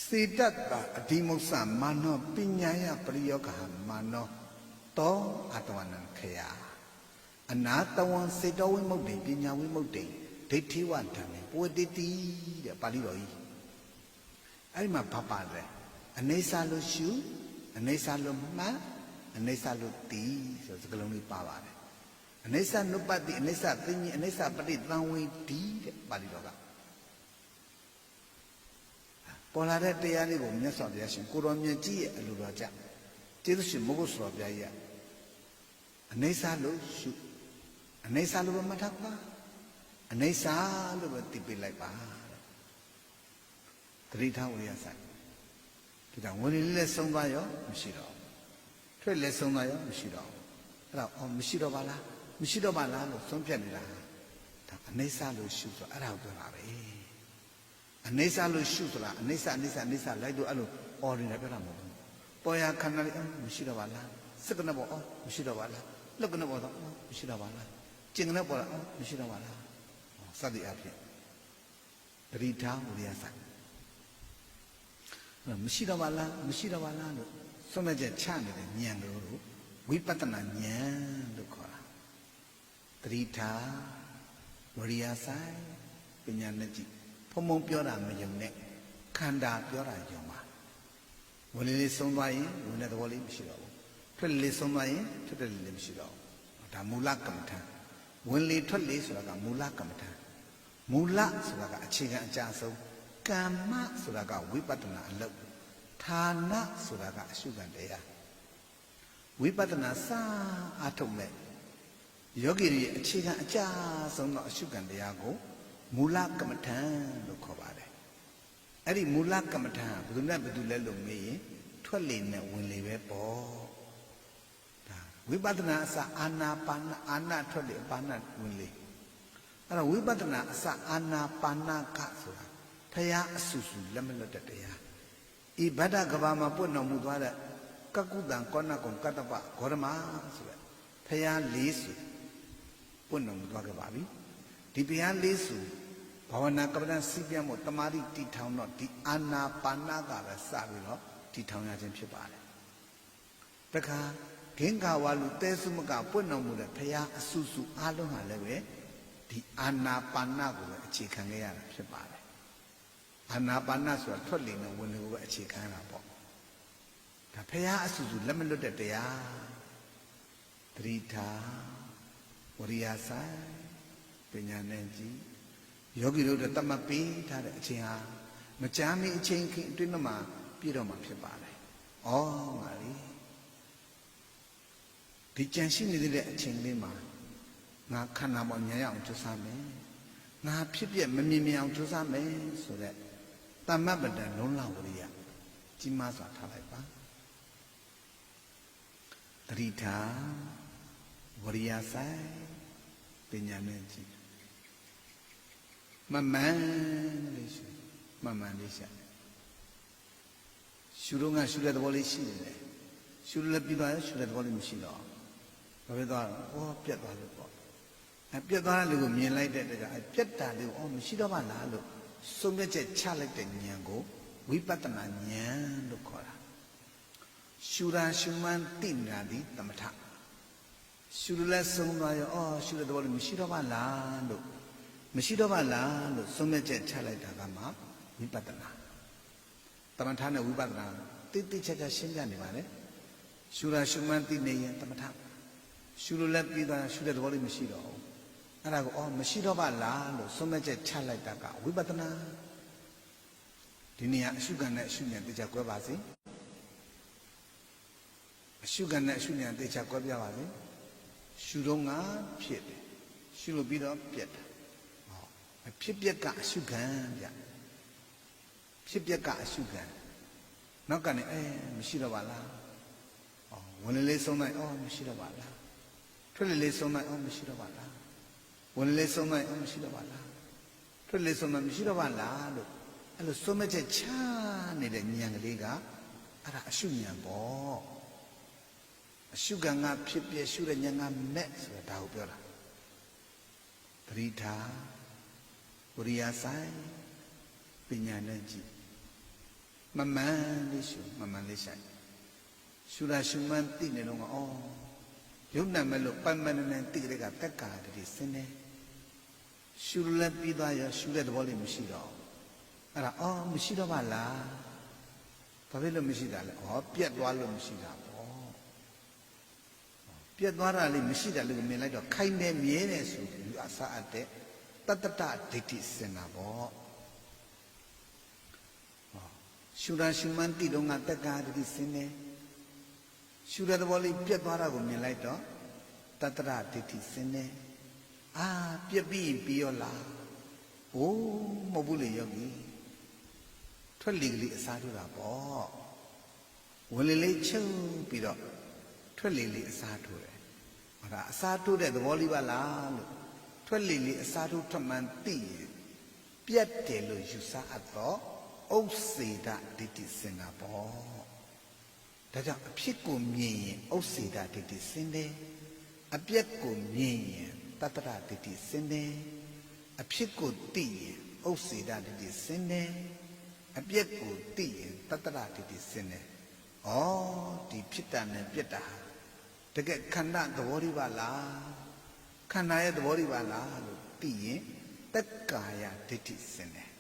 စေတတ္တအဓိမုစ္ဆမာနောပညာယပရိယောဂဟမာနောတောအတဝနံခယအနာတဝံစေတောဝိမုတ်တိပညာဝိမုတ်တိဒိဋ္ဌိဝဓမ္မေပဝတိတိတဲ့ပါဠိတော်ကြီးအဲ့ဒီမှာဘာပါတယ်အနိစ္စလို့ရှုအနိစ္စလို့မှတ်အနိစ္စလို့သိဆိုစကားလုံးလေးပါပါတယ်အနိစ္စနုပ္ပတိအနိစ္စသိဉ္ဇအနိစ္စပဋိသံဝေတိတဲ့ပါဠိတော်ကပေါ်လာတဲ့တရားလေးကိုမြတ်စွာဘုရားရှင်ကိုတော်မြတ်ကြီးရဲ့အလိုတော်ကြောင့်ကျေးဇူးရှင်မိုးကုတ်စွာဘုရားကြီးကအနိစ္စလို့ရှုအနိစ္စလို့ပဲမှတ်ထားပါအနိစ္စလို့ပဲသိပေးလိုက်ပါသတိထားဝိရိယဆိုင်ဒီတော့ဝင်လေးလည်းဆုံးသွားရောမရှိတော့ထွက်လည်းဆုံးသွားရောမရှိတော့အဲ့ဒါအော်မရှိတော့ပါလားမရှိတော့ပါလားလို့ဆုံးဖြတ်နေတာဒါအနိစ္စလို့ရှုဆိုအဲ့ဒါကိုပြောတာပဲအနိစ္စလို့ရှုဆိုတာအနိစ္စအနိစ္စအနိစ္စလိုက်လို့အဲ့လိုအော်နေတာပြောတာမဟုတ်ဘူးပေါ်ရခန္ဓာလေးမရှိတော့ပါလားစက္ကနဘောအော်မရှိတော့ပါလားလက်ကနဘောတော့မရှိတော့ပါလားကျင်ကနဘောလားမရှိတော့ပါလားစသည်အဖြစ်ပရိဒါဝိရိယဆိုင်မရှိတော့ပါလားမရှိတော့ပါလားလို့ဆုံးမချက်ချနေတဲ့ဉာဏ်တို့ဝိပဿနာဉာဏ်လို့ခေါ်တာပရိဒါဝိရိယဆိုင်ပညာနဲ့ကြည့်ဖုံဖုံပြောတာမယုံနဲ့ခန္ဓာပြောတာယုံပါဝင်လေလေးဆုံးသွားရင်ဝင်တဲ့သဘောလေးမရှိတော့ဘူးထွက်လေလေးဆုံးသွားရင်ထွက်တဲ့လေးမရှိတော့ဘူးဒါမူလကမ္မဋ္ဌာန်းဝင်လေထွက်လေဆိုတာကမူလကမ္မဋ္ဌာန်း မူလဆိုတာကအခြေခံအကျဆုံးကမ္မဆိုတာကဝိပဿနာအလုပ်ဌာနဆိုတာကအရှုခံတရားဝိပဿနာစအထုတ်မဲ့ယောဂီရဲ့အခြေခံအကျဆုံးသောအရှုခံတရားကိုမူလကမ္မထံလို့ခေါ်ပါတယ်အဲ့ဒီမူလကမ္မထံဘယ်သူနဲ့ဘယ်သူလဲလို့မေးရင်ထွက်လေနဲ့ဝင်လေပဲပေါ့ဒါဝိပဿနာအစအာနာပါနအာနာထွက်လေပါဏဝင်လေအဲ့တော့ဝိပဿနာအစအာနာပါဏကဆိုတာဖရာအဆူဆူလက်မလွတ်တဲ့တရားဤဗဒ္ဒကဘာမှာပွင့်တော်မူသွားတဲ့ကကုတံကောဏကုံကတ္တပဂေါရမဆိုတဲ့ဖရာလေးစုပွင့်တော်မူသွားခဲ့ပါပြီဒီဖရာလေးစုဘာဝနာကပ္ပဏစီးပြတ်မှုတမာတိတီထောင်တော့ဒီအာနာပါဏကပဲစပြီးတော့တီထောင်ရခြင်းဖြစ်ပါတယ်တခါဂင်္ဂဝါလူတဲစုမကပွင့်တော်မူတဲ့ဖရာအဆူဆူအားလုံးဟာလည်းပဲဒီအာနာပါဏကိုပဲအခြေခံခဲ့ရတာဖြစ်ပါတယ်အာနာပါဏဆိုတာထွက်လေနဲ့ဝင်လေကိုပဲအခြေခံရတာပေါ့ဒါဖရာအဆူဆူလက်မလွတ်တဲ့တရားသတိထားဝရိယဆိုင်ပညာနဲ့ကြည့်ယောဂီတို့တတ်မှတ်ပေးထားတဲ့အချိန်ဟာမကြာမီအချိန်ခင်းအတွင်းမှာပြည့်တော့မှာဖြစ်ပါတယ်။ဩငါလေဒီကြံရှိနေတဲ့အချိန်လေးမှာငါခန္ဓာပေါ်ဉာဏ်ရအောင်ကြိုးစားမယ်။ငါဖြစ်ပြမမြင်မြင်အောင်ကြိုးစားမယ်ဆိုတဲ့တမ္မပဒံလုံးလဝရိယကြီးမားစွာထားလိုက်ပါ။တတိထားဝရိယဆိုင်ပညာနဲ့ကြည့်မမှန်လေးရှုမမှန်လေးရှာရှုတော့ငါရှုတဲ့သဘောလေးရှိနေတယ်ရှုလည်းပြီးသွားရှုတဲ့သဘောလေးမရှိတော့ဘာဖြစ်သွားတော့ဩပြတ်သွားလို့ပေါ့ပြတ်သွားတဲ့လူကိုမြင်လိုက်တဲ့တကပြတ်တာလေးကိုမရှိတော့ပါလားလို့စုံပြချက်ချလိုက်တဲ့ဉာဏ်ကိုဝိပဿနာဉာဏ်လို့ခေါ်တာရှုရာရှုမှန်သိနေတာဒီသမထရှုလည်းဆုံးသွားရောရှုတဲ့သဘောလေးမရှိတော့ပါလားလို့မရှိတော့ပါလားလို့ဆုံးဖြတ်ချက်ချလိုက်တာကမှဝိပဿနာသမထနဲ့ဝိပဿနာတိတိကျကျရှင်းပြနေပါလေရှုရာရှုမှန်းသိနေရင်သမထရှုလို့လည်းပြီးသွားရှုတဲ့သဘောလေးမရှိတော့ဘူးအဲ့ဒါကိုမရှိတော့ပါလားလို့ဆုံးဖြတ်ချက်ချလိုက်တာကဝိပဿနာဒီနေရာအရှုခံနဲ့အရှုဉာဏ်သိချကွဲပါစေအရှုခံနဲ့အရှုဉာဏ်သိချကွဲပြပါစေရှုတော့ငါဖြစ်တယ်ရှုလို့ပြီးတော့ပြတ်တယ်ဖြစ်ပျက်ကအရှုခံဗျဖြစ်ပျက်ကအရှုခံနောက်ကနေမရှိတော့ပါလားဝင်လေဆုံးလိုက်မရှိတော့ပါလားထွက်လေဆုံးလိုက်မရှိတော့ပါလားဝင်လေဆုံးလိုက်မရှိတော့ပါလားထွက်လေဆုံးလိုက်မရှိတော့ပါလားလို့အဲ့လိုဆုံးမချက်ချနေတဲ့ဉာဏ်ကလေးကအဲ့ဒါအရှုဉာဏ်ပေါ့အရှုခံကဖြစ်ပျက်ရှုတဲ့ဉာဏ်ကမဲ့ဆိုတာဒါကိုပြောတာပရိထာဝရိယဆိုင်ပညာနဲ့ကြည့်မမှန်လေးရှုမမှန်လေးဆိုင်ရှုရာရှုမှန်သိနေတော့ယုံနာမဲ့လို့ပမနနဲ့သိတဲ့ကတက်ကာတည်းစင်းနေရှုလည်းပြီးသွားရရှုတဲ့သဘောလေးမရှိတော့အဲ့ဒါမရှိတော့ပါလားဘာဖြစ်လို့မရှိတာလဲပြတ်သွားလို့မရှိတာပေါ့ပြတ်သွားတာလေးမရှိတာလို့မြင်လိုက်တော့ခိုင်နေမြဲတယ်ဆိုပြီးအစအတဲ့တတ္တဒိဋ္ဌိစင်တာပေါ့ရှုရာရှုမှန်းတိတော့ငါတက်ကာတည်းစင်းနေရှုတဲ့သဘောလေးပြတ်သွားတာကိုမြင်လိုက်တော့တတ္တဒိဋ္ဌိစင်းနေပြက်ပြီးပြီးရောလားမဟုတ်ဘူးလေယောဂီထွက်လေကလေးအစားထိုးတာပေါ့ဝင်လေလေးချုပ်ပြီးတော့ထွက်လေလေးအစားထိုးတယ်ဟောဒါအစားထိုးတဲ့သဘောလေးပါလားလို့ထွက်လေလေးအစားထိုးထွက်မှန်သိရင်ပြတ်တယ်လို့ယူဆအပ်တော့ဥစ္စေဒဒိဋ္ဌိစင်တာပေါ့ဒါကြောင့်အဖြစ်ကိုမြင်ရင်ဥစ္စေဒဒိဋ္ဌိစင်တယ်အပြက်ကိုမြင်ရင်တတ္တရဒိဋ္ဌိစင်တယ်အဖြစ်ကိုသိရင်ဥစ္စေဒဒိဋ္ဌိစင်တယ်အပြက်ကိုသိရင်တတ္တရဒိဋ္ဌိစင်တယ်ဒီဖြစ်တာနဲ့ပြက်တာတကယ်ခန္ဓာသဘောလေးပါလားခန္ဓာရဲ့သဘောလေးပါလားလို့သိရင်တက္ကာယဒိဋ္ဌိစင်တယ်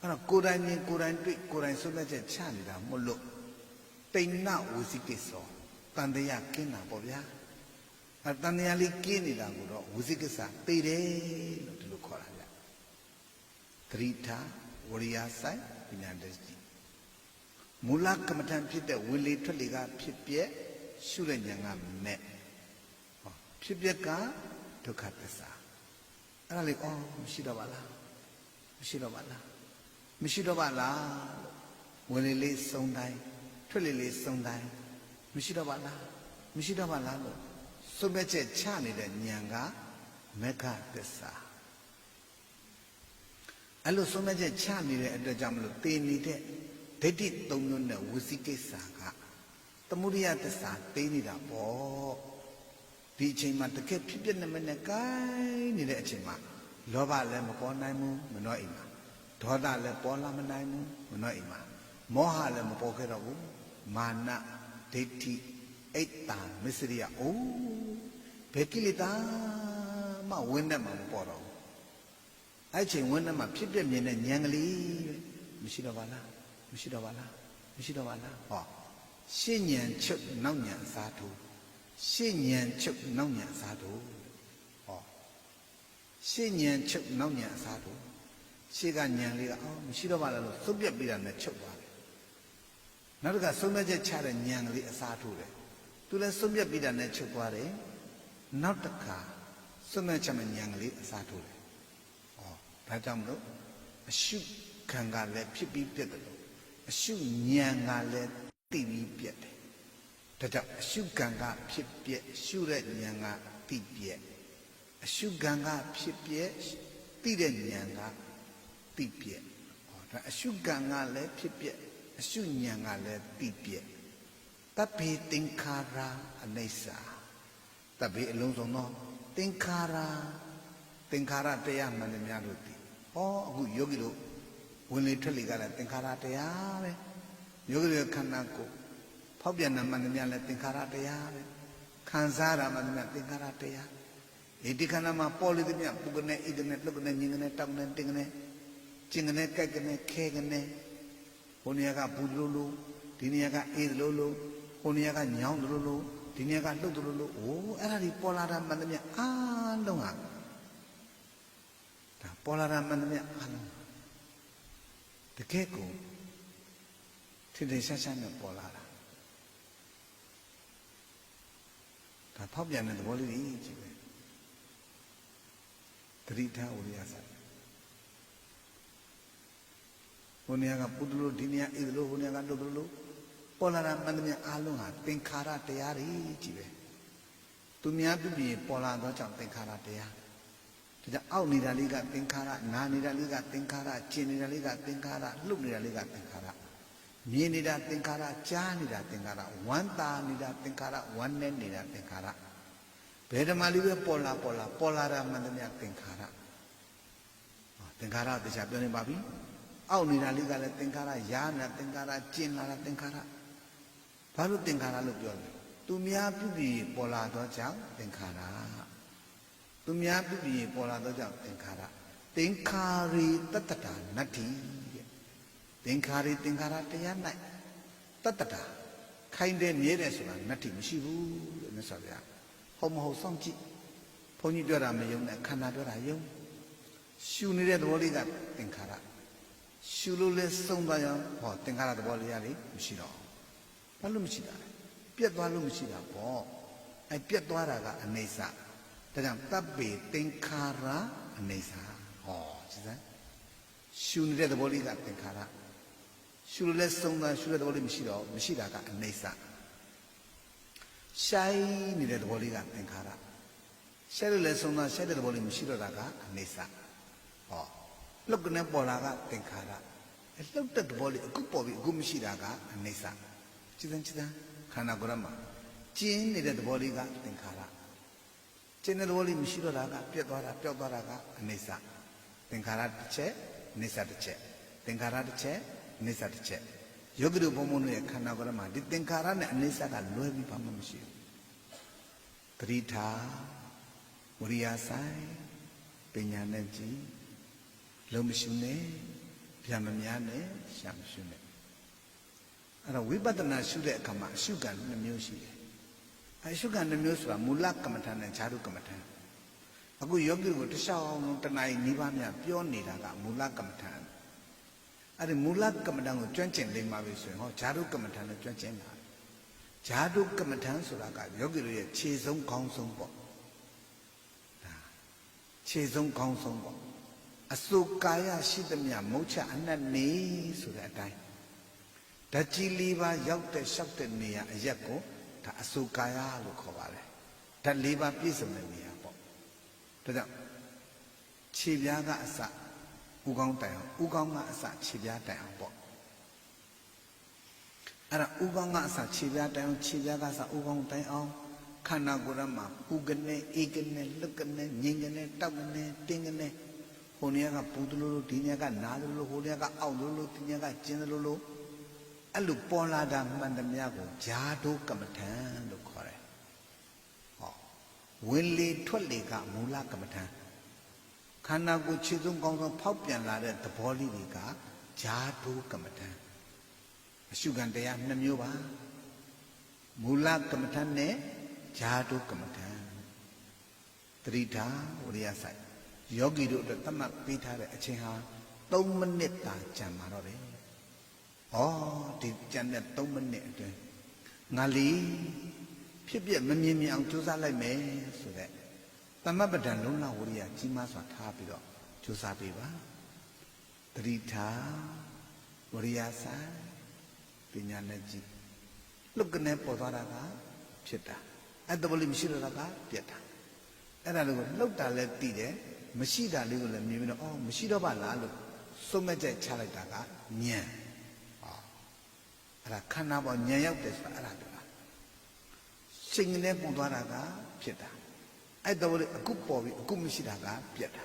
အဲ့တော့ကိုယ်တိုင်မြင်ကိုယ်တိုင်တွေ့ကိုယ်တိုင်ဆုံးဖြတ်ချက်ချနေတာမလို့တိဏ္ဏဝစီကိစ္စတန်တရားကင်းတာပေါ့ဗျာတန်တရားလေးကင်းနေတာကိုတော့ဝစီကိစ္စသိတယ်လို့ဒီလိုခေါ်တာဗျ သတိထားဝရိယဆိုင်ပညာတတ်ကြည့်မူလကမ္မထံဖြစ်တဲ့ဝင်လေထွက်လေကဖြစ်ပြက်ရှုတဲ့ဉာဏ်ကမဲ့ဖြစ်ပြက်ကဒုက္ခသစ္စာအဲ့ဒါလေးမရှိတော့ပါလားမရှိတော့ပါလားမရှိတော့ပါလားဝင်လေလေးစုံတိုင်းထွက်လေလေးစုံတိုင်းမရှိတော့ပါလားမရှိတော့ပါလားလို့စုံမဲ့ချက်ချနေတဲ့ဉာဏ်ကမက္ခသစ္စာအဲ့လိုစုံမဲ့ချက်ချနေတဲ့အတွက်ကြောင့်မလို့တည်နေတဲ့ဒိဋ္ဌိသုံးမျိုးနဲ့ဝစီကိစ္စကသမုဒိယသစ္စာတည်နေတာပေါ့ဒီအချိန်မှာတကယ်ဖြစ်ပြနေမနဲ့ကိုင်းနေတဲ့အချိန်မှာလောဘလည်းမပေါ်နိုင်ဘူးမနှောအိမ်မှာဒေါသလည်းပေါ်လာမနိုင်ဘူးမနှောအိမ်မှာမောဟလည်းမပေါ်ခဲ့တော့ဘူးမာနဒိဋ္ဌိအိတ်တာမစ္စရိယဘယ်ကိလေသာမှဝင်းနဲ့မှမပေါ်တော့ဘူးအဲ့ချိန်ဝင်းနဲ့မှဖြစ်ပြမြင်တဲ့ဉာဏ်ကလေးမရှိတော့ပါလားမရှိတော့ပါလားမရှိတော့ပါလားရှင်းဉာဏ်ချုပ်နောက်ဉာဏ်အစားထိုးရှင်းဉာဏ်ချုပ်နောက်ဉာဏ်အစားထိုးရှင်းဉာဏ်ချုပ်နောက်ဉာဏ်အစားထိုးရှေ့ကဉာဏ်လေးကမရှိတော့ပါလားလို့သုတ်ပြက်ပြီးတာနဲ့ချုပ်သွားတယ်နောက်တစ်ခါဆုံးဖြတ်ချက်ချတဲ့ဉာဏ်ကလေးအစားထိုးတယ်သူလည်းဆုံးဖြတ်ပြီးတာနဲ့ချုပ်သွားတယ်နောက်တစ်ခါဆုံးဖြတ်ချက်မဲ့ဉာဏ်ကလေးအစားထိုးတယ်ဒါကြောင့်မလို့အရှုခံကလည်းဖြစ်ပြီးပြတ်တယ်လို့အရှုဉာဏ်ကလည်းသိပြီးပြတ်တယ်ဒါကြောင့်အရှုခံကဖြစ်ပြက်ရှုတဲ့ဉာဏ်ကသိပြက်အရှုခံကဖြစ်ပြက်သိတဲ့ဉာဏ်ကသိပြက်ဒါအရှုခံကလည်းဖြစ်ပြက်အရှုဉာဏ်ကလည်းသိပြက်တပ္ပေသင်္ခါရအနိစ္စတပ္ပေအလုံးစုံသောသင်္ခါရသင်္ခါရတရားမှန်တယ်များလို့သိအခုယောဂီတို့ဝင်လေထွက်လေကလည်းသင်္ခါရတရားပဲယောဂီတို့ခန္ဓာကိုယ်ဖောက်ပြန်တာမှန်တယ်များလည်းသင်္ခါရတရားပဲခံစားတာမှန်တယ်များသင်္ခါရတရားဒီခန္ဓာမှာပေါ်လေတဲ့မြပုဂ္ဂနဲ့ဣဒနဲ့လှုပ်ကနေညင်ကနေတောင်းနေတင်းကနေကျင်ကနေကြိုက်ကနေခဲကနေဟိုနေရာကဘူးလိုလိုဒီနေရာကအေးလိုလိုဟိုနေရာကညောင်းလိုလိုဒီနေရာကလှုပ်လိုလိုအဲ့ဒါဒီပေါ်လာတာမှန်တယ်များအားလုံးဟာဒါပေါ်လာတာမှန်တယ်များအားလုံးတကယ်ကိုထင်ထင်ရှားရှားနဲ့ပေါ်လာတာဒါဖောက်ပြန်တဲ့သဘောလေးကြီးပဲသတိထားဥရိယဆိုင်ဟိုနေရာကပုတ္တလို့ဒီနေရာဣဒလို့ဟိုနေရာကလှုပ်လို့ပေါ်လာတာမှန်တယ်များအားလုံးဟာသင်္ခါရတရားတွေကြီးပဲသူများပြည့်ပေါ်လာတော့ကြောင့်သင်္ခါရတရားဒါကြောင့်အောက်နေတာလေးကသင်္ခါရနာနေတာလေးကသင်္ခါရကျင်နေတာလေးကသင်္ခါရလှုပ်နေတာလေးကသင်္ခါရမြင်နေတာသင်္ခါရကြားနေတာသင်္ခါရဝမ်းသာနေတာသင်္ခါရဝမ်းနဲ့နေတာသင်္ခါရဘယ်ဓမ္မလေးပဲပေါ်လာတာမှန်တယ်များသင်္ခါရသင်္ခါရတရားပြောနေပါပြီအောက်နေတာလေးကလည်းသင်္ခါရယားနေတာသင်္ခါရကျင်လာတာသင်္ခါရဘာလို့သင်္ခါရလို့ပြောလဲသူများပြုပြီးပေါ်လာတော့ကြောင့်သင်္ခါရသူများပြုပြီးပေါ်လာတော့ကြောင့်သင်္ခါရသင်္ခါရီတတ္တတာနတ္တိတဲ့သင်္ခါရီသင်္ခါရတရား၌တတ္တတာခိုင်းတယ်မြဲတယ်ဆိုတာနတ္တိမရှိဘူးတဲ့မြတ်စွာဘုရားဟုတ်မဟုတ်စောင့်ကြည့်ဘုန်းကြီးပြောတာမယုံနဲ့ခန္ဓာပြောတာယုံရှုနေတဲ့သဘောလေးကသင်္ခါရရှုလို့လဲသုံးသွားရောသင်္ခါရသဘောလေးရလေမရှိတော့ဘာလို့မရှိတာလဲပြတ်သွားလို့မရှိတာပေါ့ပြတ်သွားတာကအနိစ္စဒါကြောင့်တပ္ပေသင်္ခါရအနိစ္စကြည့်စမ်းရှုနေတဲ့သဘောလေးကသင်္ခါရရှုလို့လဲသုံးသွားရှုတဲ့သဘောလေးမရှိတော့မရှိတာကအနိစ္စရှိုင်းနေတဲ့သဘောလေးကသင်္ခါရရှိုင်းလို့လဲသုံးသွားရှိုင်းတဲ့သဘောလေးမရှိတော့တာကအနိစ္စလှုပ်ကနေပေါ်လာကသင်္ခါရလှုပ်တဲ့သဘောလေးအခုပေါ်ပြီးအခုမရှိတာကအနိစ္စကြည်စမ်းခန္ဓာကိုယ်ရမှာကျင်းနေတဲ့သဘောလေးကသင်္ခါရကျင်းတဲ့သဘောလေးမရှိတော့တာကပြတ်သွားတာပျောက်သွားတာကအနိစ္စသင်္ခါရတစ်ချက်အနိစ္စတစ်ချက်သင်္ခါရတစ်ချက်အနိစ္စတစ်ချက်ယောဂီတို့ဘုံဘုံတို့ရဲ့ခန္ဓာကိုယ်ရမှာဒီသင်္ခါရနဲ့အနိစ္စကလွဲပြီးဘာမှမရှိဘူးသတိထားဝရိယဆိုင်ပညာနဲ့ကြည်လုံးမရှုနဲ့ဗျာမများနဲ့ရှာမရှုနဲ့အဲ့တော့ဝိပဿနာရှုတဲ့အခါမှာအရှုခံ2မျိုးရှိတယ်အရှုခံ2မျိုးဆိုတာမူလကမ္မဋ္ဌာန်းနဲ့ဈာတုကမ္မဋ္ဌာန်း အခုယောဂီကိုတခြားအောင်တဏှာနိဗ္ဗာန်မြပြောနေတာကမူလကမ္မထံအဲ့ဒီမူလကမ္မထံကိုကျွမ်းကျင်လိမ့်ပါပြီဆိုရင်ဟောဇာတုကမ္မထံနဲ့ကျွမ်းကျင်တာဇာတုကမ္မထံဆိုတာကယောဂီတို့ရဲ့ခြေဆုံးခေါင်းဆုံးပေါ့ဒါခြေဆုံးခေါင်းဆုံးပေါ့အစုကာယရှိသမျှမုတ်ချအနတ်နေဆိုတဲ့အတိုင်းဓာတ်ကြီး၄ပါးရောက်တဲ့လျှောက်တဲ့နေရာအရက်ကိုဒါအစုကာယလို့ခေါ်ပါတယ်ဓာတ်၄ပါးပြည့်စုံတဲ့နေရာပေါ့ဒါကြောင့်ခြေပြားကအစဥကောင်းတိုင်အောင်ဥကောင်းကအစခြေပြားတိုင်အောင်ပေါ့အဲ့ဒါဥကောင်းကအစခြေပြားတိုင်အောင်ခြေပြားကအစဥကောင်းတိုင်အောင်ခန္ဓာကိုယ်ရမှာပူကနေအေးကနေလှုပ်ကနေငြိမ်ကနေတောက်ကနေတင်းကနေဟိုနေရာကပူသလိုလိုဒီနေရာကနားသလိုလိုဟိုနေရာကအောက်သလိုလိုဒီနေရာကကျင်းသလိုလိုအဲ့လိုပေါ်လာတာမှန်သမျှကိုဂျာတုကမ္မထံလို့ခေါ်တယ်ဟောဝင်လေထွက်လေကမူလကမ္မထံခန္ဓာကိုယ်ခြေဆုံးကောင်းဆုံးဖောက်ပြန်လာတဲ့သဘောလေးတွေကဂျာတုကမ္မထံအရှုခံတရား2မျိုးပါမူလကမ္မထံနဲ့ဂျာတုကမ္မထံတတိထာဝရိယဆိုင်ယောဂီတို့အတွက်သတ်မှတ်ပေးထားတဲ့အချိန်ဟာ3မိနစ်သာကြာမှာတော့တယ်။ဩဒီကြာတဲ့3မိနစ်အတွင်းငါလီဖြစ်ပြမမြင်မြင်အောင်ကြိုးစားလိုက်မယ်ဆိုတဲ့သမပဒံလုံးလဝရိယကြီးမားစွာထားပြီးတော့ကြိုးစားပေးပါ။တတိထာဝရိယဆိုင်ပညာနဲ့ကြည့်လုတ်ကနေပေါ်သွားတာကဖြစ်တာအဲ့တဘလိမရှိတော့တာကပြတ်တာအဲ့ဒါလို့လှုပ်တာလည်းသိတယ်မရှိတာလေးကိုလည်းမြင်ပြီးတော့အော်မရှိတော့ပါလားလို့စုံမဲ့ကြချလိုက်တာကညံအဲ့ဒါခန္ဓာပေါ်ညံရောက်တယ်ဆိုတာအဲ့ဒါပြောတာစိတ်နဲ့ပုံသွားတာကဖြစ်တာအဲ့တော့လေအခုပေါ်ပြီးအခုမရှိတာကပြတ်တာ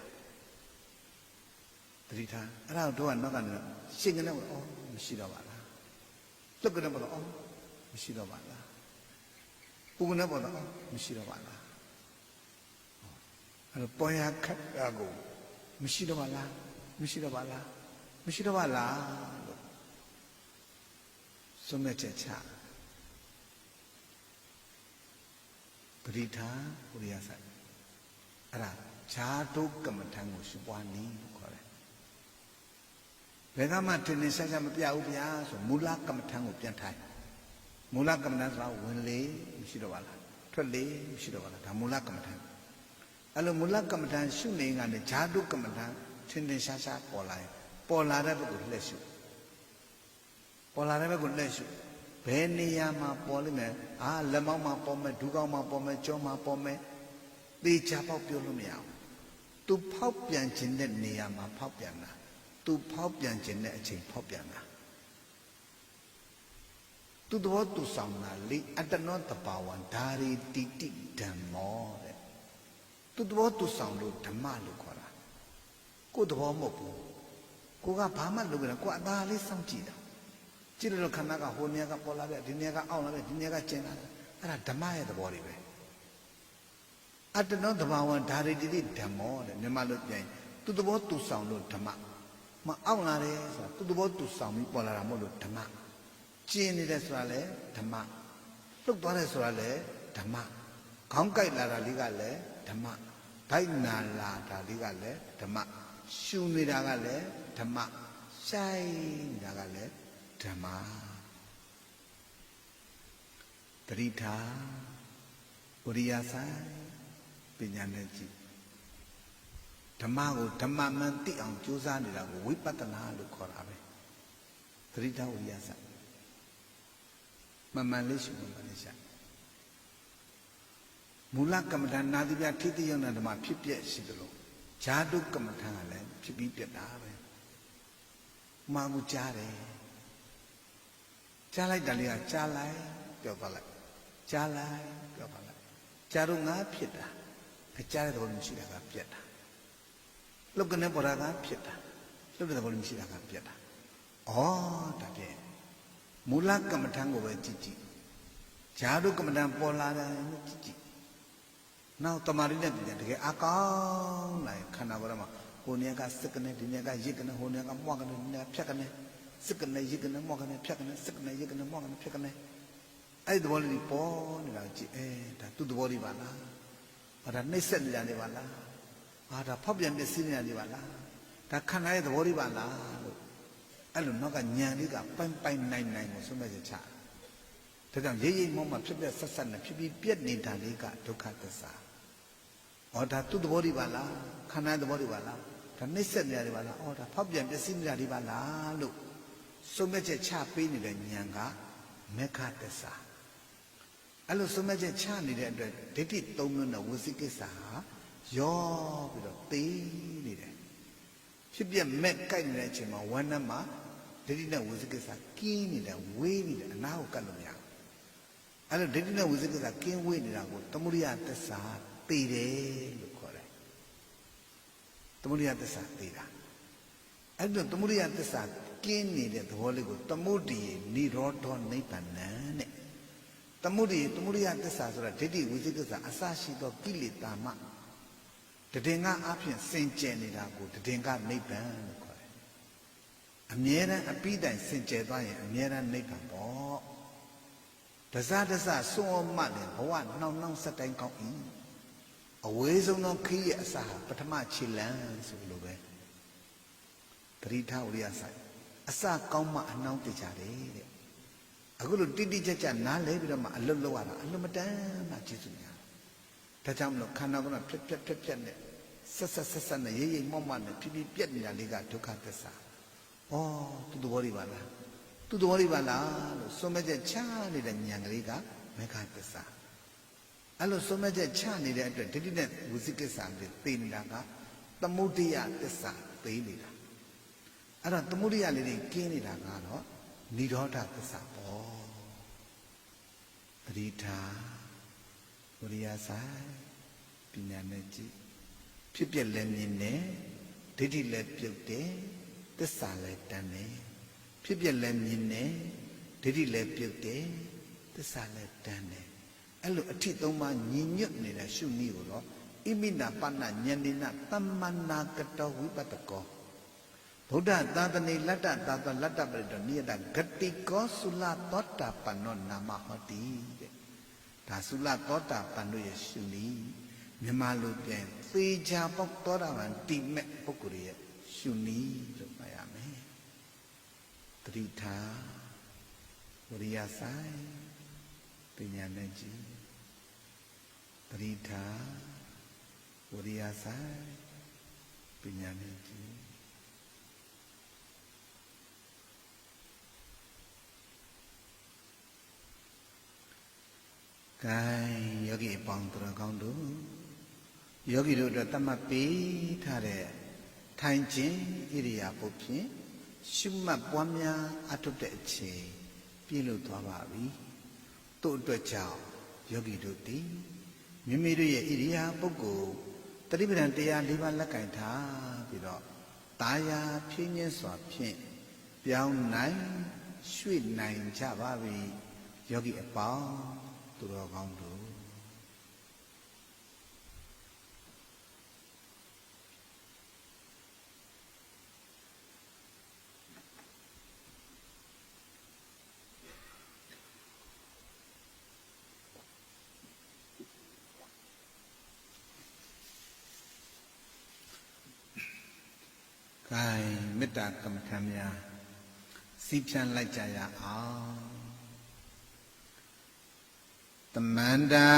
တတိထားအဲ့ဒါတော့နောက်ကနေစိတ်နဲ့အော်မရှိတော့ပါလားလှုပ်ကနေပေါ်တော့အော်မရှိတော့ပါလားပူကနေပေါ်တော့အော်မရှိတော့ပါလားအဲ့တော့ပေါ်ရခတ်တာကိုမရှိတော့ပါလားမရှိတော့ပါလားမရှိတော့ပါလားလို့စွန့်မဲ့ချက်ချပရိထာဝရိယဆိုင်အဲ့ဒါဇာတုကမ္မထံကိုရှုပွားနည်းလို့ခေါ်တယ်ဘယ်ကမှထင်ထင်ရှားရှားမပြဘူးဗျာဆိုမူလကမ္မထံကိုပြန်ထိုင်မူလကမ္မထံဆိုတာဝင်လေမရှိတော့ပါလားထွက်လေမရှိတော့ပါလားဒါမူလကမ္မထံအဲ့လိုမူလကမ္မထံရှုနေကနေဇာတုကမ္မထံထင်ထင်ရှားရှားပေါ်လာရင်ပေါ်လာတဲ့ဘက်ကိုလှည့်ရှုပေါ်လာတဲ့ဘက်ကိုလှည့်ရှုဘယ်နေရာမှာပေါ်လိမ့်မယ်လက်မောင်းမှာပေါ်မယ်ဒူးကောင်းမှာပေါ်မယ်ကြောမှာပေါ်မယ်သေချာပေါက်ပြောလို့မရဘူးသူဖောက်ပြန်ခြင်းတဲ့နေရာမှာဖောက်ပြန်တာသူဖောက်ပြန်ခြင်းတဲ့အချိန်ဖောက်ပြန်တာသူတော်သူဆောင်တာလေအတ္တနောတဘာဝံဓာရီတိတိဓမ္မောတဲ့သူတော်သူဆောင်လို့ဓမ္မလို့ခေါ်တာကိုယ်သဘောမဟုတ်ဘူးကိုကဘာမှလုပ်ကြတယ်ကိုအသာလေးစောင့်ကြည့်တာကြည့်လို့ခန္ဓာကဟိုနေရာကပေါ်လာတဲ့ဒီနေရာကအောင့်လာတဲ့ဒီနေရာကကျင်းလာတယ်အဲ့ဒါဓမ္မရဲ့သဘောတွေပဲအတ္တနောတဘာဝံဓာရီတိတိဓမ္မောတဲ့မြန်မာလိုပြန်သူသဘောသူဆောင်လို့ဓမ္မမအောင့်လာတယ်ဆိုတာသူသဘောသူဆောင်ပြီးပေါ်လာတာမဟုတ်လို့ဓမ္မကျင်းနေတယ်ဆိုတာလေဓမ္မလှုပ်သွားတယ်ဆိုတာလေဓမ္မခေါင်းကိုက်လာတာလေးကလည်းဓမ္မဗိုက်နာလာတာလေးကလည်းဓမ္မရှူနေတာကလည်းဓမ္မဆိုင်နေတာကလည်းဓမ္မတတိထာဝရိယဆိုင်ပညာနဲ့ကြည့်ဓမ္မကိုဓမ္မမှန်သိအောင်ကြိုးစားနေတာကိုဝိပဿနာလို့ခေါ်တာပဲတတိထာဝရိယဆိုင်မှန်မှန်လေးရှုမှန်မှန်လေးရှာမူလကမ္မဋ္ဌာန်းနာသီပြထိတိယနာဓမ္မဖြစ်ပြက်ရှိတယ်လို့ဇာတုကမ္မဋ္ဌာန်းကလည်းဖြစ်ပြီးပြက်တာပဲမာမှုကြားတယ်ကြားလိုက်တယ်လေကကြားလိုက်ပြောသွားလိုက်ကြားလိုက်ပြောသွားလိုက်ကြားတော့ငါဖြစ်တာအကြားတဲ့သဘောမရှိတာကပြက်တာလုတ်ကနေပေါ်တာကဖြစ်တာလုတ်တဲ့သဘောမရှိတာကပြက်တာဩဒါဖြင့်မူလကမ္မဋ္ဌာန်းကိုပဲကြည့်ကြည့်ဇာတုကမ္မဋ္ဌာန်းပေါ်လာတယ်ကြည့်ကြည့်နောက်တမာရီနဲ့ပြင်တကယ်အကောင်းလိုက်ခန္ဓာကိုယ်မှာဟိုနေရာကစက်ကနေဒီနေရာကရစ်ကနေဟိုနေရာကမွားကနေဒီနေရာဖြတ်ကနေစက်ကနေရစ်ကနေမွားကနေဖြတ်ကနေစက်ကနေရစ်ကနေမွားကနေဖြတ်ကနေအဲ့ဒီသဘောလေးပေါ်နေတာကြည့်ဒါသူ့သဘောလေးပါလားဘာဒါနှိမ့်ဆက်နေကြနေပါလား ဒါဖောက်ပြန်ပြည့်စည်နေတာဒီပါလားဒါခန္ဓာရဲ့သဘောလေးပါလားလို့အဲ့လိုနောက်ကညံလေးကပိုင်နိုင်ကိုဆုံးမချက်ချဒါကြောင့်ရိပ်ရိပ်မောမှဖြစ်ပြဆက်ဆက်နဲ့ဖြစ်ပြီးပြက်နေတာလေးကဒုက္ခသစ္စာဒါသူ့သဘောလေးပါလားခန္ဓာသဘောလေးပါလားဒါနှိမ့်ဆက်နေရတယ်ပါလားဒါဖောက်ပြန်ပြည့်စည်နေတာဒီပါလားလို့ဆုံးမချက်ချပေးနေတဲ့ညံကမေခသစ္စာအဲ့လိုဆုံးမချက်ချနေတဲ့အတွက်ဒိဋ္ဌိ၃မျိုးနဲ့ဝစီကိစ္စဟာရောပြီးတော့သိနေတယ်ဖြစ်ပြမဲ့ကြိုက်နေတဲ့အချိန်မှာဝမ်းနဲ့မှာဒိဋ္ဌိနဲ့ဝစီကိစ္စကင်းနေတယ်ဝေးနေတယ်အနာကိုကတ်လို့မရဘူးအဲ့လိုဒိဋ္ဌိနဲ့ဝစီကိစ္စကင်းဝေးနေတာကိုသမုဒိယသစ္စာသိတယ်လို့ခေါ်တယ်သမုဒိယသစ္စာသိတာအဲ့လိုသမုဒိယသစ္စာကင်းနေတဲ့သဘောလေးကိုသမုဒိယနိရောဓနိဗ္ဗာန်တဲ့သမုဒိယသစ္စာဆိုတာဒိဋ္ဌိဝစီကိစ္စအစရှိသောကိလေသာမှတည်ငါအဖြစ်စင်ကြယ်နေတာကိုတည်ငါနိဗ္ဗာန်လို့ခေါ်တယ်အမြဲတမ်းအပြီးတိုင်စင်ကြယ်သွားရင်အမြဲတမ်းနိဗ္ဗာန်ပေါ့တစားစွန့်မှလည်းဘဝနှောင်းဆက်တိုင်းကောင်း၏အဝေးဆုံးသောခရီးရဲ့အစဟာပထမခြေလမ်းဆိုလိုပဲပရိထဝရိယဆိုင်အစကောင်းမှအနှောင်းတည်ကြတယ်တဲ့အခုလိုတိတိကျကျနားလဲပြီးတော့မှအလွတ်လောက်ရတာအလွတ်မတမ်းမှကျေးဇူးများဒါကြောင့်မလို့ခန္ဓာကဖြက်နဲ့ဆက်နဲ့ရိပ်မောနဲ့ဖြည်းပြက်နေတာလေးကဒုက္ခသစ္စာသူ့သဘောလေးပါလားသူ့သဘောလေးပါလားလို့ဆုံးမချက်ချနေတဲ့ဉာဏ်ကလေးကမေခသစ္စာအဲ့လိုဆုံးမချက်ချနေတဲ့အတွက်ဒိဋ္ဌိနဲ့ဝစီကိစ္စတွေသိနေတာကသမုဒိယသစ္စာသိနေတာအဲ့တော့သမုဒိယလေးတွေကင်းနေတာကတော့နိရောဓသစ္စာပေါ့ပရိထာဝရိယဆိုင်ပညာနဲ့ကြည့်ဖြစ်ပြလည်းမြင်တယ်ဒိဋ္ဌိလည်းပြုတ်တယ်သစ္စာလည်းတန်တယ်ဖြစ်ပြလည်းမြင်တယ်ဒိဋ္ဌိလည်းပြုတ်တယ်သစ္စာလည်းတန်တယ်အဲ့လိုအထိသုံးပါးညီညွတ်နေတဲ့ရှုနည်းကိုတော့ဣမိနာပဏဉာဏိနသမ္မနာကတောဝိပတ္တကောဗုဒ္ဓသာသနေလတ္တသာသလတ္တပရိတ္တနိယတဂတိကောသုလသောတာပန္နောနာမဟောတိတဲ့ဒါသုလသောတာပန်တို့ရဲ့ရှုနည်းမြန်မာလိုပြန်သေချာပေါက်သောတာပန်တိမဲ့ပုဂ္ဂိုလ်ရဲ့ရှုနည်းလို့မှတ်ရမယ်တတိထာဝရိယဆိုင်ပညာနဲ့ကြည့်တတိထာဝရိယဆိုင်ပညာနဲ့ကြည့်ကဲယောဂီပေါင်းတော်ကောင်းတို့ယောဂီတို့အတွက်တတ်မှတ်ပေးထားတဲ့ထိုင်ခြင်းဣရိယာပုဖြင့်ရှုမှတ်ပွားများအထုတ်တဲ့အချိန်ပြည့်လို့သွားပါပြီတို့အတွက်ကြောင့်ယောဂီတို့သည်မိမိတို့ရဲ့ဣရိယာပုကိုတတိပဒံတရား၄ပါးလက်ကင်ထားပြီးတော့တာယာဖြင်းချင်းစွာဖြင့်ပြောင်းနိုင်ရွှေ့နိုင်ကြပါပြီယောဂီအပေါင်းသူတော်ကောင်းတို့ကဲမေတ္တာကမ္မထံများစီးဖြန်းလိုက်ကြရအောင်သမန္တာ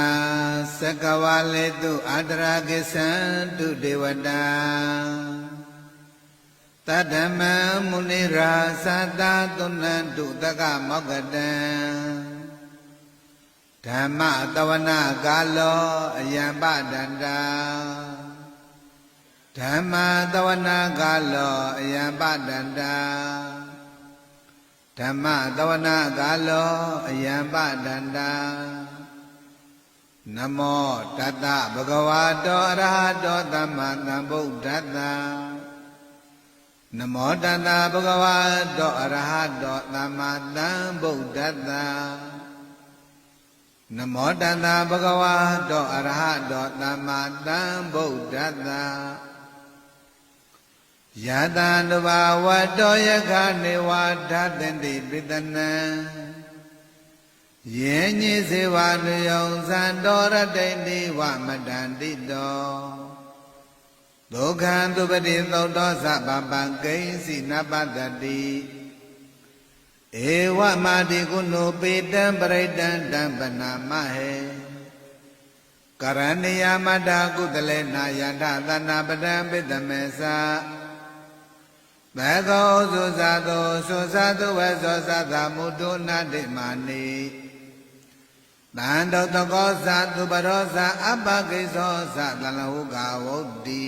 သက္ကဝါလေတုအာတရာကိသံတုဒေဝတာတတ္တမံမုနိရာသတာသုဏံတုတက္ကမောက္ကတံဓမ္မတဝနာကာလောအယံပဒန္တာဓမ္မတဝနာကာလောအယံပဒန္တာဓမ္မတဝနာကာလောအယံပဒန္တာနမောတတဗုဒ္ဓဝါတောအရဟတောသမ္မာသမ္ဗုဒ္ဓတ္တနမောတတဗုဒ္ဓဝါတောအရဟတောသမ္မာသမ္ဗုဒ္ဓတ္တနမောတတဗုဒ္ဓဝါတောအရဟတောသမ္မာသမ္ဗုဒ္ဓတ္တယတံတဘာဝတောယခနေဝါဓတန္တိပိတနံယေညိစေဝနုယံသံတော်ရတိန်ဒီဝမတန္တိတော ဒုက္ခံသူပတိသုတ်သောသဗ္ဗပံကိဉ္စီနပတ္တိဧဝမာတိကုဏုပေတံပရိတံတံပနာမဟေကရဏီယမတ္တကုသလေနာယတသနာပတံပိတမေသာဘေကောသုဇာသောသုဇာသောဝေသောသသမုတုနာတိမာနိတန္တောတကောသသူပရောသအပ္ပကိသောသတလဟုကဝုတ္တိ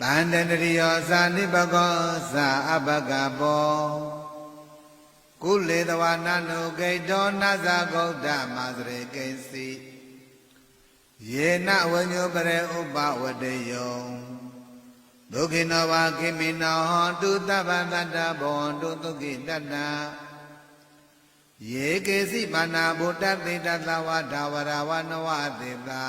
တန္တတရိယောသနိပကောသအပ္ပကဘောကုလေတဝနနုဂိတောနသဂௌတမသရေကိစီယေနဝညုပရေဥပဝတေယောဒုက္ခိနောဝါခိမိနောဟောတုတဗ္ဗတတ္တဘောတုဒုက္ခိတတ္တယေကေစီပါဏာဗုဒ္ဓသေတသဝဒါဝရဝနဝသေတာ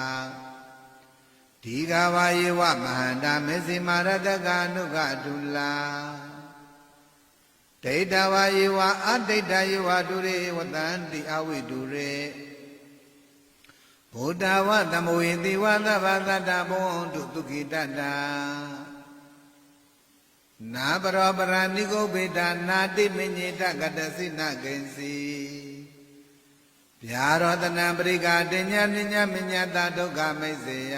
ဒီဃဝါယေဝမဟန္တာမေဇိမာရတကအနုကတုလာဒိဋ္ဌဝါယေဝအဒိဋ္ဌယေဝတုရေဝတံတိအဝိတုရေဘုဒ္ဓဝသမဝေတိဝသဗ္ဗတတ္တဘောတုဒုက္ခိတတ္တနာပရောပရဏိကုဗေဒနာတိမညေတကတစိနကိဉ္စီဗျာရောတနံပရိကာတညပညာမညတဒုက္ခမိတ်စေယ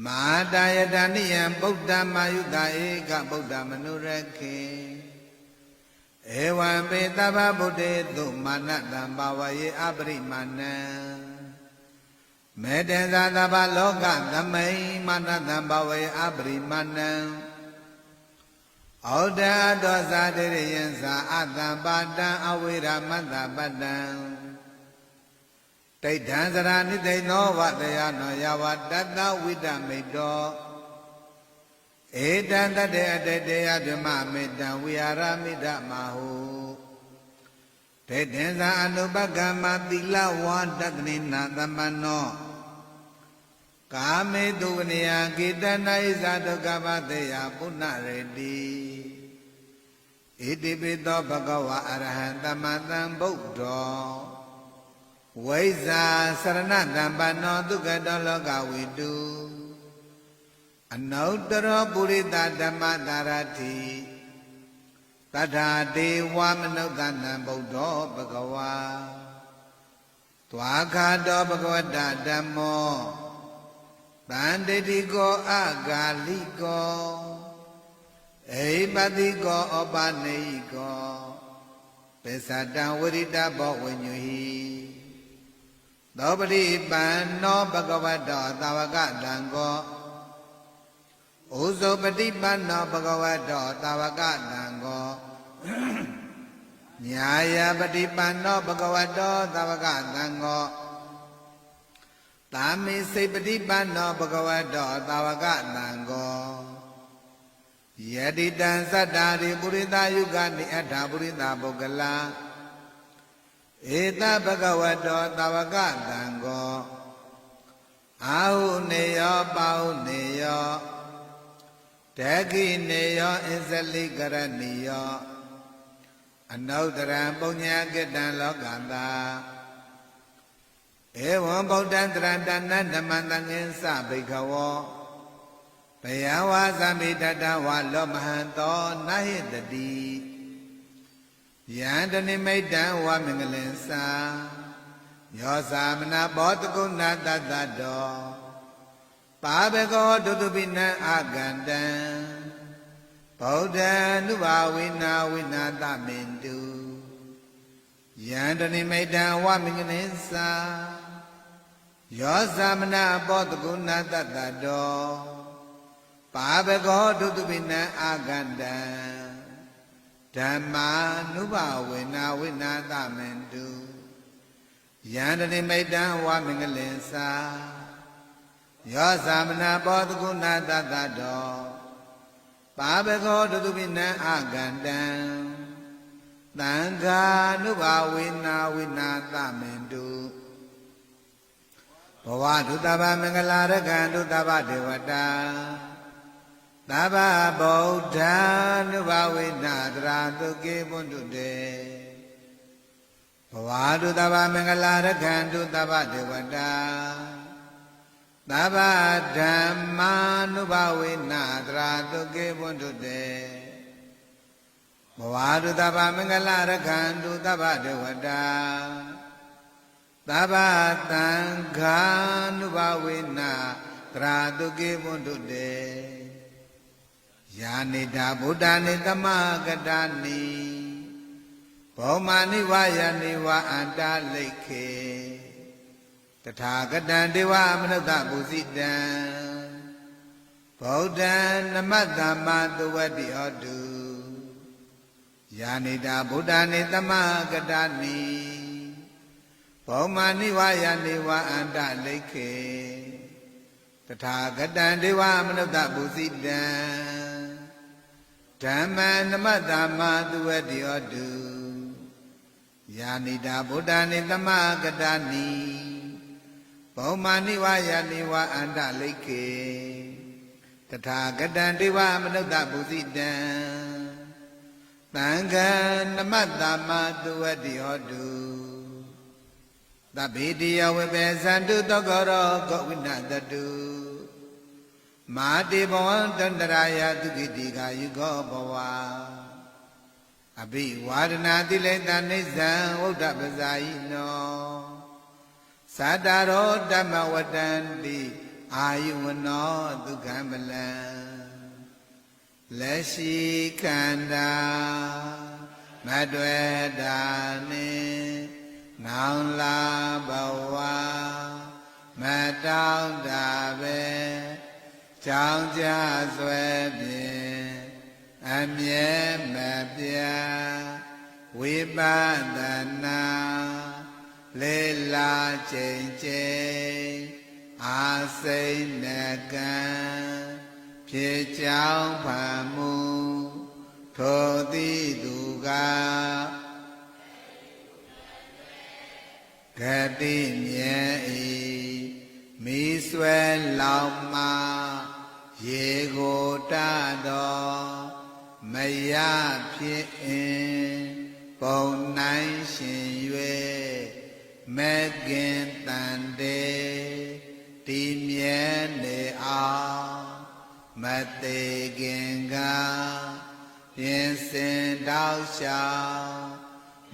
မာတာယတနိယံဗုဒ္ဓမာယုတဧကဗုဒ္ဓမနုရခေဧဝံပေတဗ္ဗဗုဒ္ဓေတုမာနတံဘာဝယေအပရိမာဏံမေတ္တေသာသဗ္ဗလောကသမိန်မာနတံဘာဝယေအပရိမာဏံဩဒတောဇာတိရိယံသာအတံပါတံအဝိရမတ္တပတ္တံတိဋ္ဌံစရဏိသိဏောဝတယနောယဝတတ္တဝိတမိတောဧတံတတေအတေတေယဓမ္မမေတ္တံဝိဟာရမိတ္တမဟုတေတ္တံသာအနုပကမ္မသီလဝါတတ္တိနာသမနောကာမေတုဝနိယကေတနာဣဇာဒုက္ခပတေယပုဏ္ဏရေတိဣတိပိသောဘဂဝါအရဟံသမ္တံဗုဒ္ဓောဝိဇ္ဇာစရဏတံပနောဒုက္ခတောလောကဝိတုအနုတ္တရောပုရိသဓမ္မတာရတိတထာဒေဝမနုဿနံဗုဒ္ဓောဘဂဝါသွားခါတောဘဂဝတဓမ္မောတန္တိတိကောအဂါလိကောအိပတိကောဩပနေယိကောပိသတံဝရိတဘောဝိညုဟိသောပရိပန္နောဘဂဝတောသာဝကတံကောဥဇောပฏิပန္နောဘဂဝတောသာဝကတံကောညာယပฏิပန္နောဘဂဝတောသာဝကတံကောသာမေစိပฏิပန္နောဘဂဝတောသာဝကတံကောယတိတံသတ္တာရိပုရိသယုဂနိအထာပုရိသပုဂ္ဂလာဧတဘဂဝတောသာဝကတံကောအာဟုနေယောပါဟုနေယောတခိနေယောအစ္စလိကရဏီယောအနုတ္တရံပုညကတံလောကတာဧဝံဗုဒ္ဓံတရတနဓမ္မတံငင်းစဘိခဝောဘယဝါသမိတတဝါလောမဟံတောနဟိတတိယံတနိမိတ်တံဝါမင်္ဂလင်္စာယောသမနာဘောတကုဏတတတောပါဘကောဒုတုပိနံအာဂန္တံဗုဒ္ဓံနုဘာဝိနာဝိနာတမင်တုယံတနိမိတ်တံဝါမင်္ဂလင်္စာယောသမနာဘောတကုဏတတတောပါဘကောဒုတုပိနံအာဂန္တံဓမ္မာနုဘဝေနာဝိနာသမင်တုယန္တနိမိတ်တံဝါမင်္ဂလင်္စာယောသမနာဘောတကုဏတတတောပါဘကောဒုတုပိနံအာဂန္တံသံဃာနုဘဝေနာဝိနာသမင်တုဘဝဒုတဗ္ဗမင်္ဂလာရကံဒုတဗ္ဗဒေဝတာသဗ္ဗဗုဒ္ဓ ानु ဘဝေနတရာတုကေဘုဒ္ဓတေဘဝတုသဗ္ဗမင်္ဂလာရခန္တုသဗ္ဗဒေဝတာ သဗ္ဗဓမ္မာနုဘဝေနသရာတုကေဘွန်တုတေဘဝတုသဗ္ဗမင်္ဂလရခန္တုသဗ္ဗဒေဝတာသဗ္ဗသံဃာနုဘဝေနသရာတုကေဘွန်တုတေယာနိတာဗုဒ္ဓနိသမကတာနိဘောမာနိဝယနိဝအန္တလိခေတထာဂတံဒေဝမနုဿပုစိတံဗုဒ္ဓံနမတ္တမသဝတိဟောတုယာနိတာဗုဒ္ဓနိသမကတာနိဘောမာနိဝယနိဝအန္တလိခေတထာဂတံဒေဝမနုဿပုစိတံဓမ္မံနမတ္တမသဝတိဟောတုယာနိတာဗုဒ္ဓနိသမကတာနိဘောမာနိဝယနိဝအန္တလိခေတထာဂတံဒေဝမနုဿပုစိတံသံဃံနမတ္တမသဝတိဟောတုသဗ္ဗေတိယဝေပေသန္တုသောကောရောကောဝိနတတုမာတိဘဝံတန္တရာယသုခိတိကာယုကောဘဝအဘိဝါဒနာတိလေတနိစ္စံဝုဒ္ဓပဇာယိနောသတ္တရောဓမ္မဝတ္တန္တိအာယုဝနောဒုက္ခမလံလက်ရှိခန္ဓာမတွေ့တာနှင့်နောင်လာဘဝမတောင်းတာပဲကြောင်းကြဆွဲဖြင့်အမြဲမပြတ်ဝိပဿနာလေလာချိန်ချိန်အာစိမ့်နကံဖြစ်ကြောင်းဖန်မှုထိုတိသူကဂတိမြဲဤမိဆွဲလောင်မှရေကိုတတော်မရဖြစ်အင်ပုံနိုင်ရှင်၍မကင်တန်တေဒီမြဲနေအောင်မသေးခင်ကပြင်စင်တောက်လျှောက်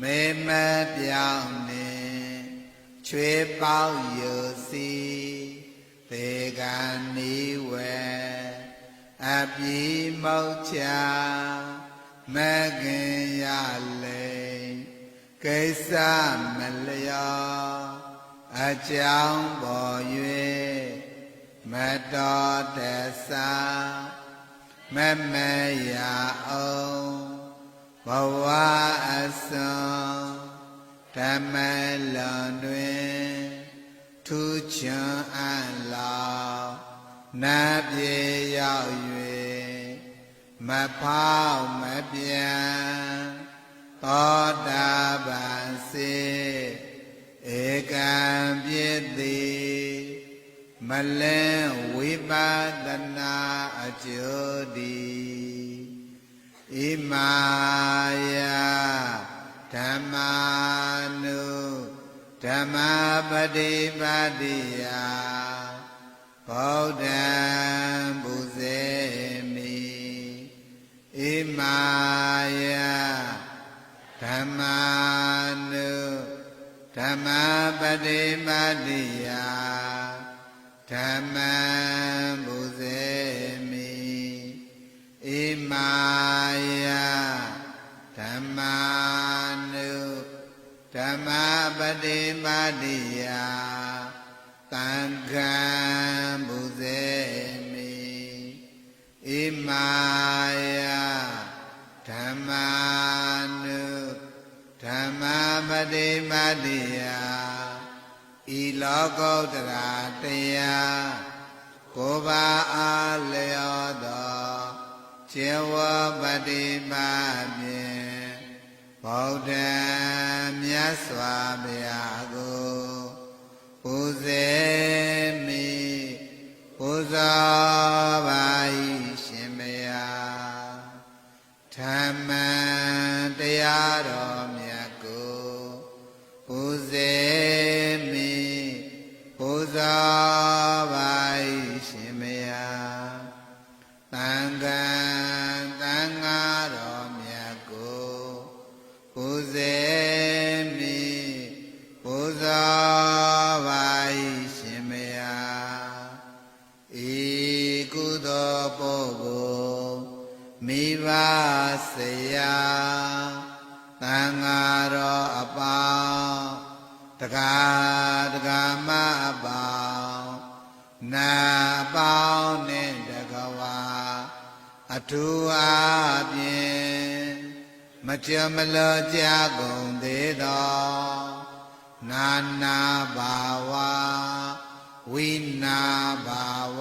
မေမပြောင်းနေချွေပေါက်ရစီသေကံနီဝဲအပြီမောက်ချမကင်ရလေကိစ္စမလျောအကြောင်းပေါ်၍မတော်တဆမမေရအောင်ဘဝအစွန်ဓမ္မလွန်တွင်ထူးချွန်အံ့လောနတ်ပြေရောက်၍မဖောက်မပြန်သောတာပန်စေဧကံပြည့်သည်မလဲဝိပဿနာအကျိုးသည်ဣမာယဓမ္မာနုဓမ္မပฏิပါတိယဗုဒ္ဓံဘုဇေမိဣမာယဓမ္မာနုဓမ္မပฏิပါတိယဓမ္မံဘုဇေမိဣမာယဓမ္မာနုဓမ္မပฏิပါတိယသံဃံဘုဇေမိဣမာယဓမ္မာနုဓမ္မပฏิပါတိယဤလောကုတ္တရာတရားကိုယ်ပါအားလျောသောခြေဝပฏิပါဖြင့်ဗုဒ္ဓံမြတ်စွာဘုရားကိုပူဇေမိပူဇော်ပါ၏ရှင်ဘုရားဓမ္မံတရားတော်မြတ်ကိုပူဇေမိပူဇော်ပါ ဆရာသံဃာတော်အပေါင်းတရားတရားမအပေါင်းနာပေါင်းနဲ့တကဝါအထူးအားဖြင့်မကြမလောကြကုန်သေးသောနာနာဘာဝဝိနာဘာဝ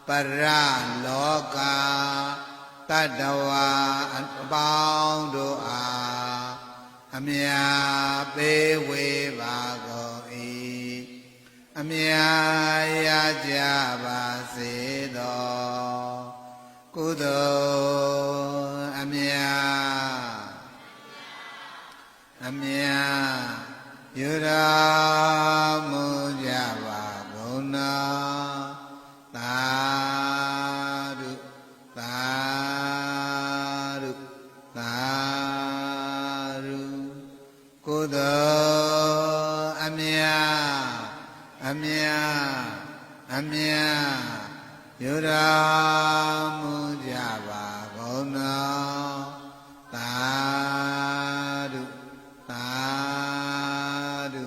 ပရလောကတတ္တဝါအပေါင်းတို့အားအမြတ်ပေးဝေပါကုန်၏အမြတ်ရကြပါစေသောကုသိုလ်အမြတ်အမြတ်ယူတော်မူကြပါကုန်သောသာဓုသာဓုသာဓုကုသိုလ်အမြတ်အမြတ်အမြတ်ယူတော်မူကြပါကုန်သောသာဓုသာဓု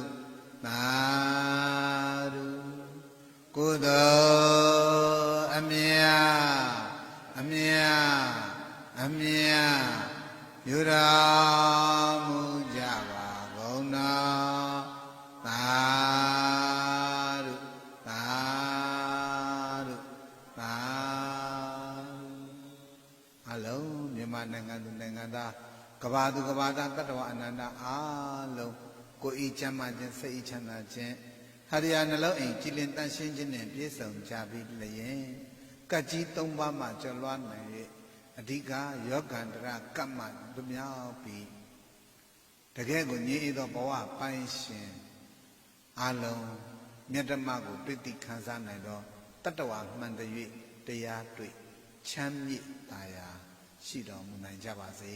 သာဓုကုသိုလ်အမြတ်အမြတ်အမြတ်ယူတော်မူကြပါကုန်သောသာဓုသာဓုသာအလုံးမြန်မာနိုင်ငံသူနိုင်ငံသားကဘာသူကဘာသားတတ္တဝအနန္တအားလုံးကိုယ်ဤချမ်းသာခြင်းစိတ်ဤချမ်းသာခြင်းဟာရယာနှလုံးအိမ်ကြည်လင်တန်ရှင်းခြင်းနဲ့ပြည့်စုံကြပြီးလျင်ကတ်ကြီး၃ပါးမှကျော်လွှားနိုင်၍အဓိကယောဂန္တရကမ္မတို့မြောက်ပြီးတကယ်ကိုငြိမ်းအေးသောဘဝပိုင်ရှင်အလုံးမြတ်ဓမ္မကိုတွေ့သိခံစားနိုင်သောတတ္တဝါမှန်၍တရားတွေ့ချမ်းမြေ့သာယာရှိတော်မူနိုင်ကြပါစေ